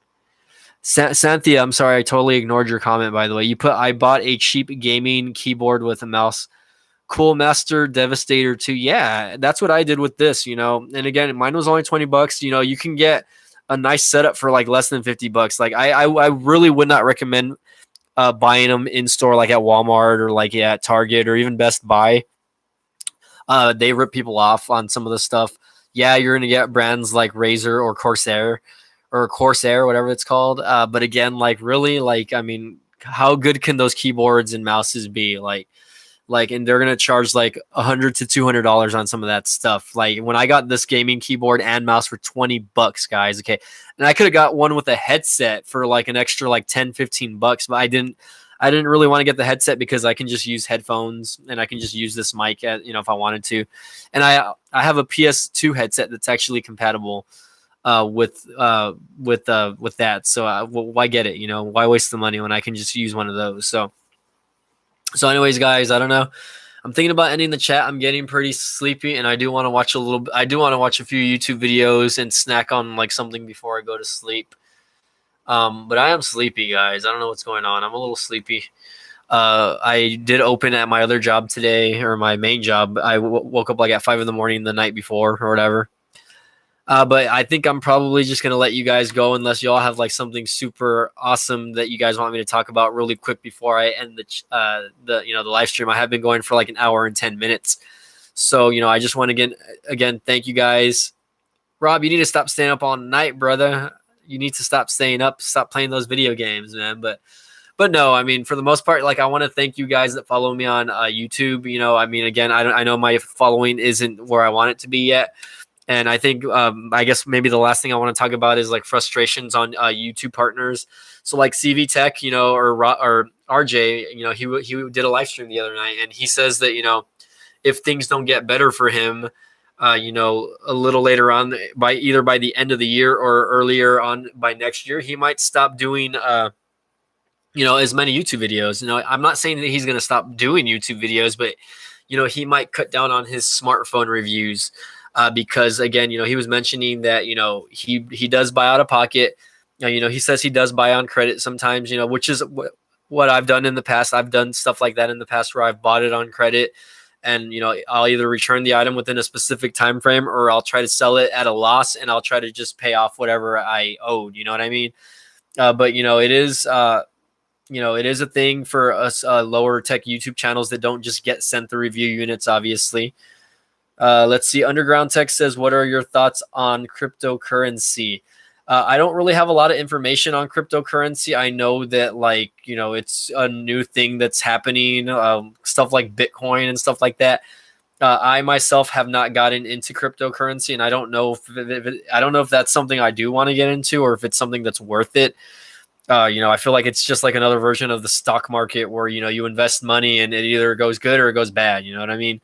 Santhia, I'm sorry, I totally ignored your comment. By the way, you put I bought a cheap gaming keyboard with a mouse. Cool Master Devastator 2. Yeah, that's what I did with this, you know. And again, mine was only $20. You know, you can get a nice setup for like less than $50. Like I really would not recommend buying them in store, like at Walmart or like at Target or even Best Buy. They rip people off on some of the stuff. Yeah, you're gonna get brands like Razer or Corsair, whatever it's called. But again, like really, like I mean, how good can those keyboards and mouses be? Like Like, and they're gonna charge like $100 to $200 on some of that stuff. Like when I got this gaming keyboard and mouse for $20, guys. Okay, and I could have got one with a headset for like an extra like 10-15 bucks, but I didn't really want to get the headset because I can just use headphones and I can just use this mic if I wanted to. And I have a PS2 headset that's actually compatible with that. So why get it? Why waste the money when I can just use one of those? So anyways, guys, I don't know. I'm thinking about ending the chat. I'm getting pretty sleepy, and I do want to watch a few YouTube videos and snack on like something before I go to sleep. But I am sleepy, guys. I don't know what's going on. I'm a little sleepy. I did open at my other job today, or my main job. I woke up like at 5 a.m. the night before or whatever. But I think I'm probably just going to let you guys go unless y'all have like something super awesome that you guys want me to talk about really quick before I end the live stream. I have been going for like an hour and 10 minutes. So, I just want to again, thank you guys. Rob, you need to stop staying up all night, brother. You need to stop staying up, stop playing those video games, man. But no, I mean, for the most part, like I want to thank you guys that follow me on YouTube. Again, I know my following isn't where I want it to be yet. And I think, I guess maybe the last thing I want to talk about is like frustrations on YouTube partners. So like CV Tech, or RJ, he did a live stream the other night, and he says that, if things don't get better for him, a little later on by the end of the year or earlier on by next year, he might stop doing, as many YouTube videos. I'm not saying that he's going to stop doing YouTube videos, but, he might cut down on his smartphone reviews. Because again, he was mentioning that, he does buy out of pocket. He says he does buy on credit sometimes, which is what I've done in the past. I've done stuff like that in the past where I've bought it on credit, and, I'll either return the item within a specific time frame, or I'll try to sell it at a loss, and I'll try to just pay off whatever I owed. You know what I mean? But it is, it is a thing for us lower tech YouTube channels that don't just get sent the review units, obviously. Let's see. Underground Tech says, what are your thoughts on cryptocurrency? I don't really have a lot of information on cryptocurrency. I know that it's a new thing that's happening, stuff like Bitcoin and stuff like that. I myself have not gotten into cryptocurrency, and I don't know if that's something I do want to get into, or if it's something that's worth it. I feel like it's just like another version of the stock market where, you invest money and it either goes good or it goes bad. You know what I mean?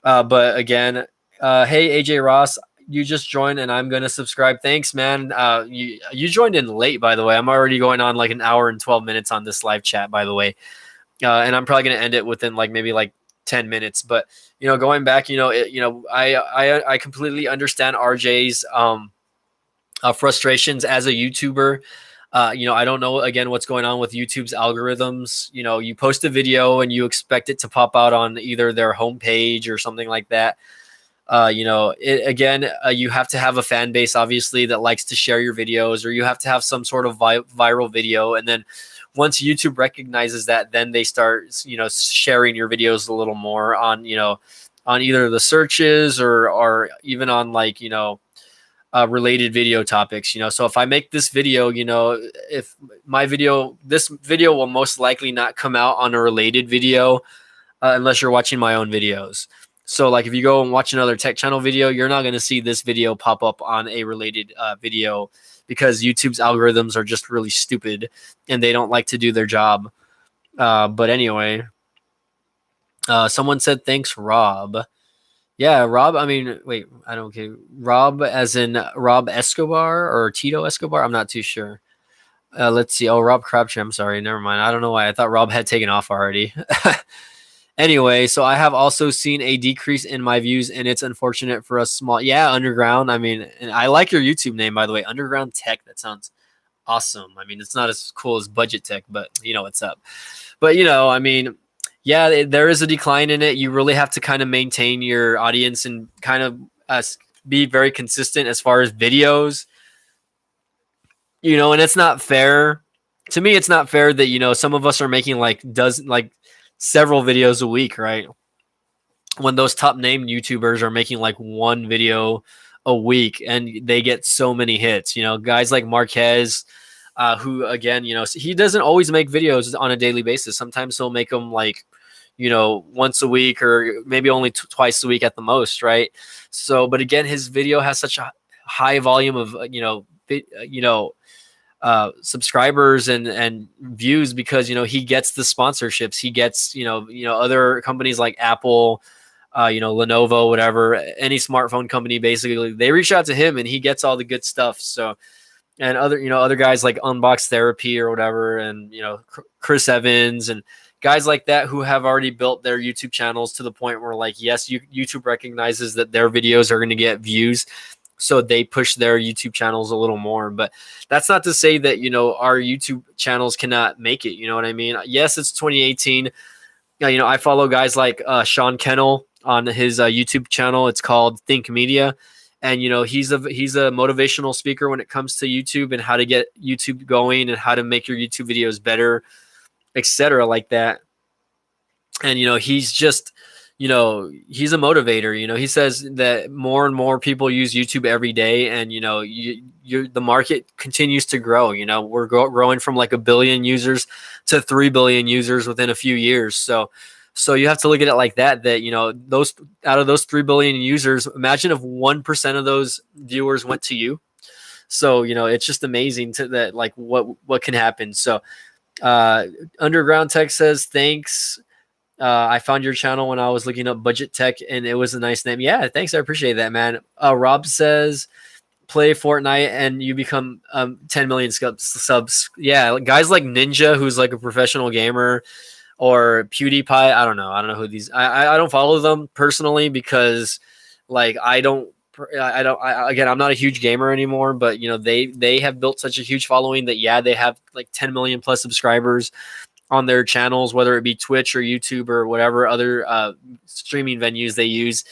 But again, hey, AJ Ross, you just joined and I'm going to subscribe. Thanks, man. You joined in late, by the way. I'm already going on like an hour and 12 minutes on this live chat, by the way. And I'm probably going to end it within maybe 10 minutes. But, going back, I completely understand RJ's frustrations as a YouTuber. I don't know, again, what's going on with YouTube's algorithms. You post a video and you expect it to pop out on either their homepage or something like that. You have to have a fan base, obviously, that likes to share your videos, or you have to have some sort of viral video. And then once YouTube recognizes that, then they start, sharing your videos a little more on, on either the searches or even on related video topics. So if I make this video, if this video will most likely not come out on a related video unless you're watching my own videos. So if you go and watch another tech channel video, you're not going to see this video pop up on a related video, because YouTube's algorithms are just really stupid and they don't like to do their job. But anyway, someone said, thanks, Rob. Yeah, Rob. I mean, wait, I don't care. Rob, as in Rob Escobar or Tito Escobar. I'm not too sure. Let's see. Oh, Rob Crabtree. I'm sorry. Never mind. I don't know why. I thought Rob had taken off already. Anyway, so I have also seen a decrease in my views, and it's unfortunate for a small. Yeah, Underground. I mean, and I like your YouTube name, by the way, Underground Tech. That sounds awesome. I mean, it's not as cool as Budget Tech, but you know what's up. But I mean. Yeah, there is a decline in it. You really have to kind of maintain your audience and kind of be very consistent as far as videos. And it's not fair. To me, it's not fair that, some of us are making several videos a week, right? When those top name YouTubers are making one video a week and they get so many hits, guys like Marquez, who again, he doesn't always make videos on a daily basis. Sometimes he'll make them once a week or maybe only twice a week at the most, right? So, but again, his video has such a high volume of subscribers and views because he gets the sponsorships, he gets other companies like Apple, Lenovo, whatever, any smartphone company, basically they reach out to him and he gets all the good stuff. So, and other guys like Unbox Therapy or whatever, and Chris Evans and guys like that who have already built their YouTube channels to the point where, like, yes, YouTube recognizes that their videos are going to get views, so they push their YouTube channels a little more. But that's not to say that our YouTube channels cannot make it. You know what I mean? Yes, it's 2018. I follow guys like Sean Kennel on his YouTube channel. It's called Think Media, and he's a motivational speaker when it comes to YouTube and how to get YouTube going and how to make your YouTube videos better, etc., like that. And he's just he's a motivator. He says that more and more people use YouTube every day, and the market continues to grow. We're growing from like 1 billion users to 3 billion users within a few years. So you have to look at it like that, those out of those 3 billion users, imagine if 1% of those viewers went to you. So, it's just amazing that like what can happen. So, Underground Tech says, thanks. I found your channel when I was looking up budget tech and it was a nice name. Yeah, thanks. I appreciate that, man. Rob says, play Fortnite and you become 10 million subs. Yeah, guys like Ninja, who's like a professional gamer, or PewDiePie. I don't know who these. I don't follow them personally because, like, again, I'm not a huge gamer anymore. But they have built such a huge following that they have like 10 million plus subscribers on their channels, whether it be Twitch or YouTube or whatever other streaming venues they use.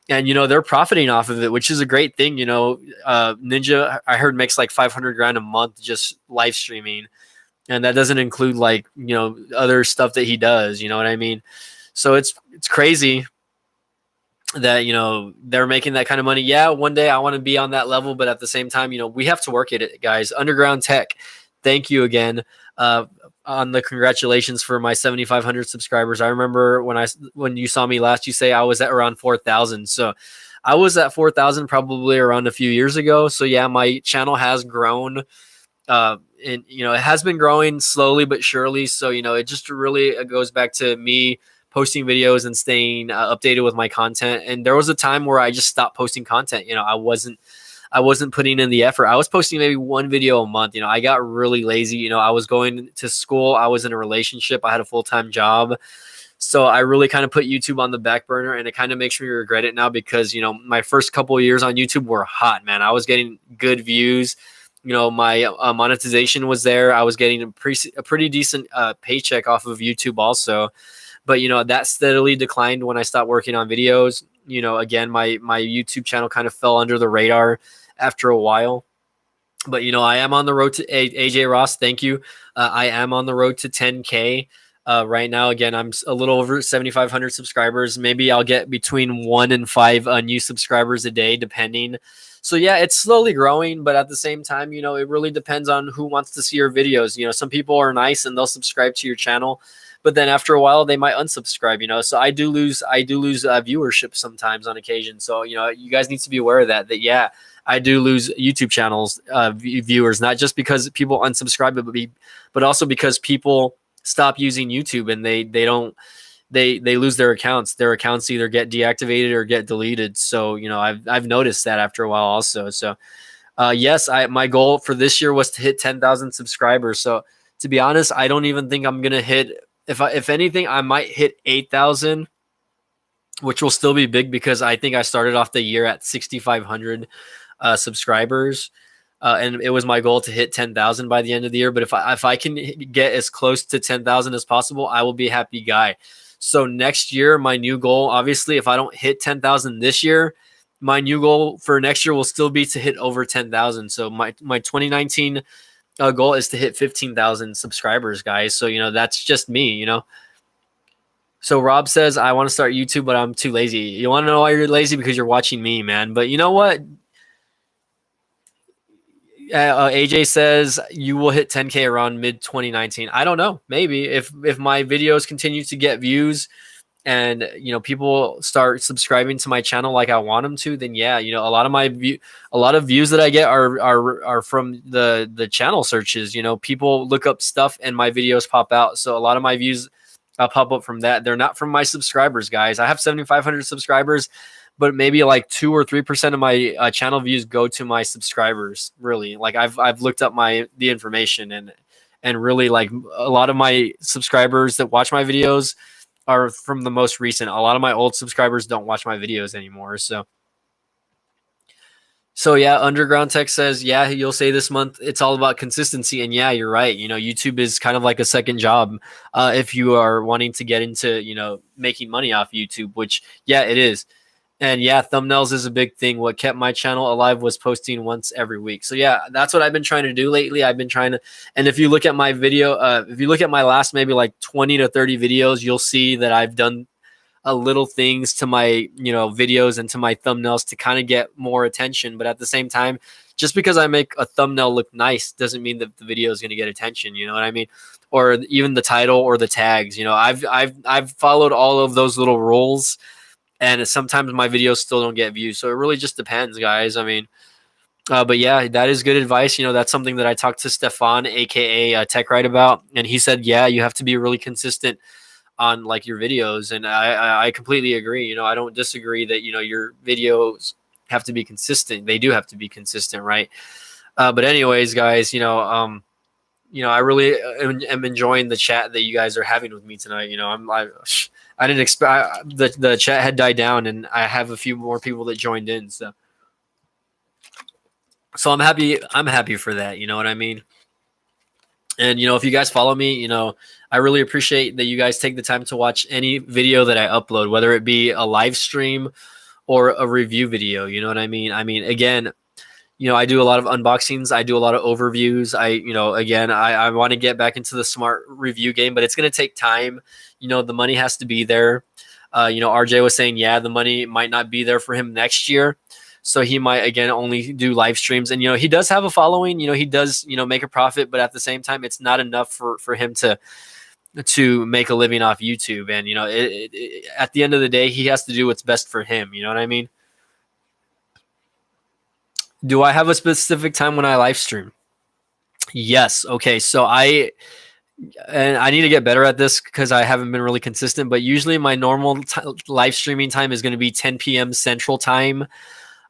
And, they're profiting off of it, which is a great thing. Ninja, I heard, makes like 500 grand a month just live streaming. And that doesn't include like, other stuff that he does, you know what I mean? So it's crazy that, they're making that kind of money. Yeah, one day I want to be on that level, but at the same time, we have to work at it, guys. Underground Tech, thank you again on the congratulations for my 7,500 subscribers. I remember when you saw me last, you say I was at around 4,000. So I was at 4,000 probably around a few years ago. So yeah, my channel has grown. And it has been growing slowly but surely. So it just really goes back to me posting videos and staying updated with my content. And there was a time where I just stopped posting content. I wasn't putting in the effort. I was posting maybe one video a month. I got really lazy. I was going to school. I was in a relationship. I had a full-time job. So I really kind of put YouTube on the back burner, and it kind of makes me regret it now because, my first couple of years on YouTube were hot, man. I was getting good views. My monetization was there. I was getting a pretty decent paycheck off of YouTube also. But, that steadily declined when I stopped working on videos. Again, my YouTube channel kind of fell under the radar after a while. But, I am on the road to AJ Ross. Thank you. I am on the road to 10K. Right now, again, I'm a little over 7,500 subscribers. Maybe I'll get between 1 and 5 new subscribers a day, depending. So yeah, it's slowly growing, but at the same time, it really depends on who wants to see your videos. Some people are nice and they'll subscribe to your channel, but then after a while they might unsubscribe. So I do lose viewership sometimes on occasion. So you guys need to be aware of that yeah, I do lose YouTube channels viewers, not just because people unsubscribe, but also because people stop using YouTube and they lose their accounts. Their accounts either get deactivated or get deleted. So, I've noticed that after a while also. So, yes, my goal for this year was to hit 10,000 subscribers. So to be honest, I don't even think I'm going to hit, if anything, I might hit 8,000, which will still be big because I think I started off the year at 6,500 subscribers. And it was my goal to hit 10,000 by the end of the year. But if I can get as close to 10,000 as possible, I will be a happy guy. So next year, my new goal, obviously, if I don't hit 10,000 this year, my new goal for next year will still be to hit over 10,000. So my 2019 goal is to hit 15,000 subscribers, guys. So, that's just me, So Rob says, I want to start YouTube, but I'm too lazy. You want to know why you're lazy? Because you're watching me, man. But you know what? AJ says you will hit 10K around mid 2019. I don't know. Maybe if my videos continue to get views and people start subscribing to my channel like I want them to, then yeah, a lot of views that I get are from the channel searches. People look up stuff and my videos pop out. So a lot of my views pop up from that. They're not from my subscribers, guys. I have 7,500 subscribers, but maybe like 2 or 3% of my channel views go to my subscribers. Really, like I've looked up the information and really like a lot of my subscribers that watch my videos are from the most recent. A lot of my old subscribers don't watch my videos anymore. So yeah, Underground Tech says, yeah, you'll say this month it's all about consistency. And yeah, you're right. YouTube is kind of like a second job if you are wanting to get into, making money off YouTube, which, yeah, it is. And yeah, thumbnails is a big thing. What kept my channel alive was posting once every week. So yeah, that's what I've been trying to do lately. I've been trying to, and if you look at my video, if you look at my last maybe like 20 to 30 videos, you'll see that I've done a little things to my videos and to my thumbnails to kind of get more attention. But at the same time, just because I make a thumbnail look nice doesn't mean that the video is going to get attention. You know what I mean? Or even the title or the tags. I've followed all of those little rules, and sometimes my videos still don't get views. So it really just depends, guys. I mean, but yeah, that is good advice. That's something that I talked to Stefan, aka Tech Right, about, and he said, yeah, you have to be really consistent on like your videos, and I completely agree. I don't disagree that your videos have to be consistent. They do have to be consistent, right? But anyways, guys, I really am enjoying the chat that you guys are having with me tonight. I didn't expect the chat had died down, and I have a few more people that joined in. So I'm happy. I'm happy for that. You know what I mean? And, if you guys follow me, I really appreciate that you guys take the time to watch any video that I upload, whether it be a live stream or a review video. You know what I mean? I mean, again, I do a lot of unboxings. I do a lot of overviews. I want to get back into the smart review game, but it's going to take time. The money has to be there. RJ was saying, yeah, the money might not be there for him next year. So he might, again, only do live streams. And, he does have a following, he does, make a profit, but at the same time, it's not enough for him to make a living off YouTube. And, at the end of the day, he has to do what's best for him. You know what I mean? Do I have a specific time when I live stream? Yes. Okay. So I need to get better at this because I haven't been really consistent, but usually my normal live streaming time is going to be 10 p.m. Central Time.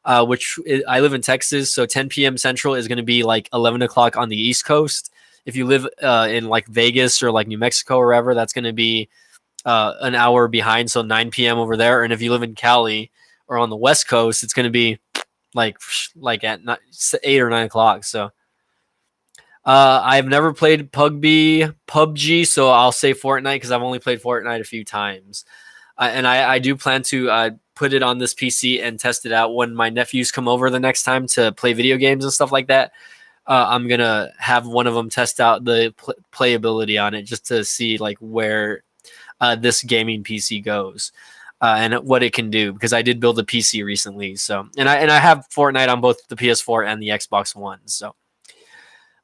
I live in Texas, so 10 p.m. Central is going to be like 11 o'clock on the East Coast. If you live in like Vegas or like New Mexico or wherever, that's going to be an hour behind, so 9 p.m. over there. And if you live in Cali or on the West Coast, it's going to be like at 8 or 9 o'clock. So I've never played PUBG, so I'll say Fortnite because I've only played Fortnite a few times. And I do plan to put it on this PC and test it out when my nephews come over the next time to play video games and stuff like that. I'm going to have one of them test out the playability on it just to see like where this gaming PC goes and what it can do, because I did build a PC recently. So, and I have Fortnite on both the PS4 and the Xbox One. So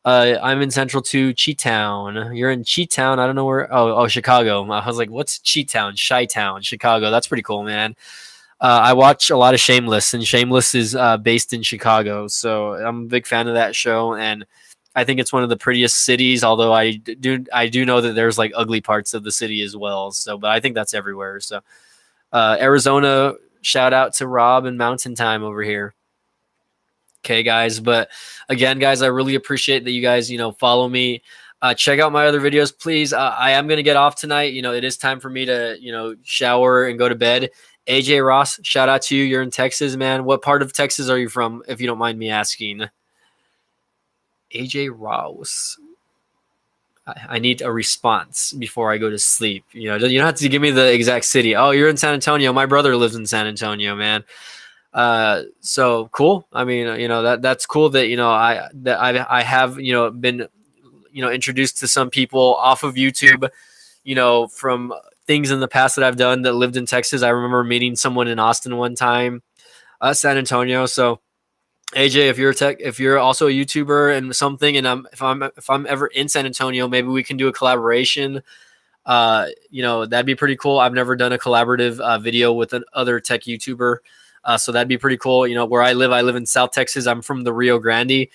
I'm in Central to Cheetown. You're in Cheetown. I don't know where. Oh, Chicago. I was like, what's Cheetown? Chi-Town, Chicago. That's pretty cool, man. I watch a lot of Shameless, and Shameless is based in Chicago. So I'm a big fan of that show, and I think it's one of the prettiest cities. Although I do know that there's like ugly parts of the city as well. So, but I think that's everywhere. So Arizona. Shout out to Rob and Mountain Time over here. Okay, guys. But again, guys, I really appreciate that you guys, follow me. Check out my other videos, please. I am going to get off tonight. It is time for me to, shower and go to bed. AJ Ross, shout out to you. You're in Texas, man. What part of Texas are you from, if you don't mind me asking? AJ Ross. I need a response before I go to sleep. You don't have to give me the exact city. Oh, you're in San Antonio. My brother lives in San Antonio, man. So cool. I mean, that's cool that, I have, been, introduced to some people off of YouTube, from things in the past that I've done that lived in Texas. I remember meeting someone in Austin one time, San Antonio. So AJ, if you're also a YouTuber and something, and if I'm ever in San Antonio, maybe we can do a collaboration. That'd be pretty cool. I've never done a collaborative video with another tech YouTuber, so that'd be pretty cool. Where I live in South Texas. I'm from the Rio Grande.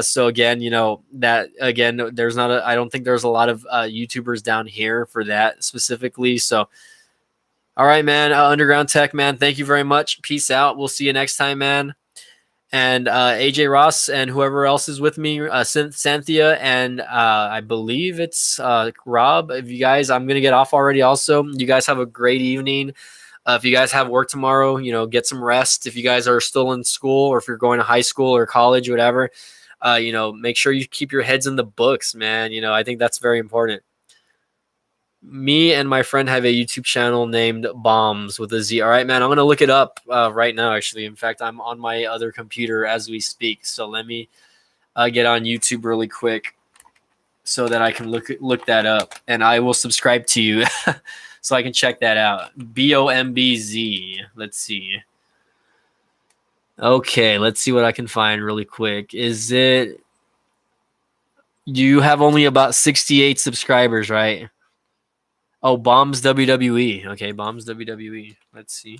So again, I don't think there's a lot of YouTubers down here for that specifically. So, all right, man, Underground Tech, man, thank you very much. Peace out. We'll see you next time, man. And AJ Ross and whoever else is with me, Cynthia, and I believe it's Rob. If you guys, I'm gonna get off already. Also, you guys have a great evening. If you guys have work tomorrow, get some rest. If you guys are still in school, or if you're going to high school or college, whatever, make sure you keep your heads in the books, man. I think that's very important. Me and my friend have a YouTube channel named Bombs with a Z. All right, man. I'm gonna look it up right now. Actually, in fact, I'm on my other computer as we speak. So let me get on YouTube really quick so that I can look that up, and I will subscribe to you so I can check that out. BOMBZ. Let's see. Okay, let's see what I can find really quick. Is it? You have only about 68 subscribers, right? Oh, Bombs WWE. Okay, Bombs WWE. Let's see.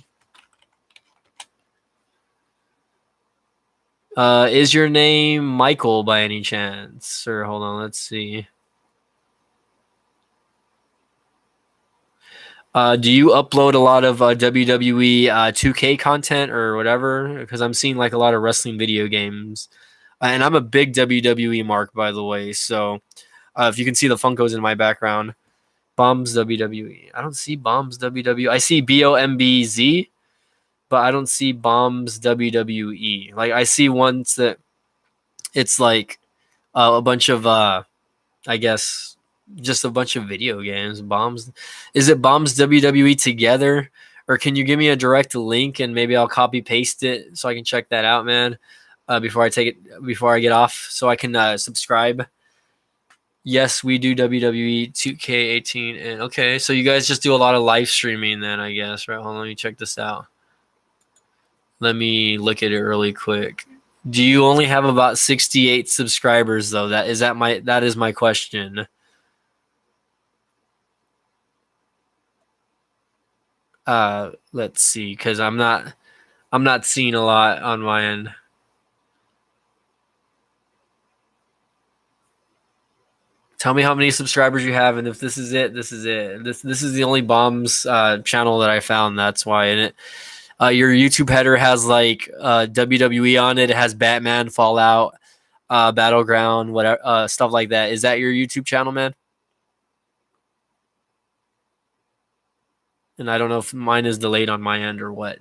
Is your name Michael by any chance? Or hold on, let's see. Do you upload a lot of WWE 2K content or whatever? Because I'm seeing like a lot of wrestling video games. And I'm a big WWE mark, by the way. So if you can see the Funkos in my background. Bombs WWE. I don't see Bombs WWE. I see BOMBZ, but I don't see Bombs WWE. Like I see ones that it's like a bunch of I guess just a bunch of video games. Bombs. Is it Bombs WWE together, or can you give me a direct link and maybe I'll copy paste it so I can check that out, man? Before I get off, so I can subscribe. Yes, we do WWE 2K18. And okay, so you guys just do a lot of live streaming then, I guess, right? Hold on, let me check this out. Let me look at it really quick. Do you only have about 68 subscribers though? That is my question. Let's see, because I'm not seeing a lot on my end. Tell me how many subscribers you have, and if this is it, this is it. This is the only Bombs channel that I found. That's why. And it, your YouTube header has like WWE on it. It has Batman, Fallout, Battleground, whatever stuff like that. Is that your YouTube channel, man? And I don't know if mine is delayed on my end or what.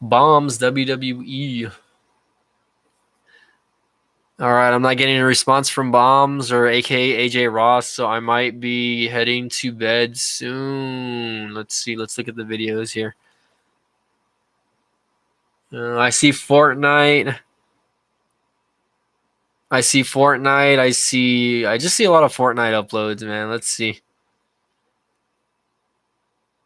Bombs WWE. All right, I'm not getting a response from Bombs or AKA AJ Ross, so I might be heading to bed soon. Let's see. Let's look at the videos here. I see Fortnite. I just see a lot of Fortnite uploads, man. Let's see.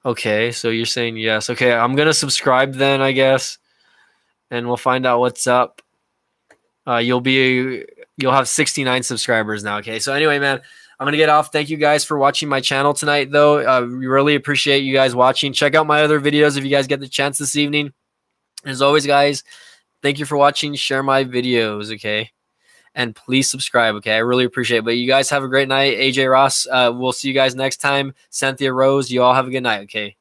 Okay, so you're saying yes. Okay, I'm gonna subscribe then, I guess, and we'll find out what's up. You'll have 69 subscribers now. Okay, so anyway, man, I'm gonna get off. Thank you guys for watching my channel tonight, though. We really appreciate you guys watching. Check out my other videos if you guys get the chance this evening. As always, guys, thank you for watching. Share my videos, okay, and please subscribe. Okay, I really appreciate it. But you guys have a great night. AJ Ross. We'll see you guys next time. Cynthia Rose. You all have a good night. Okay.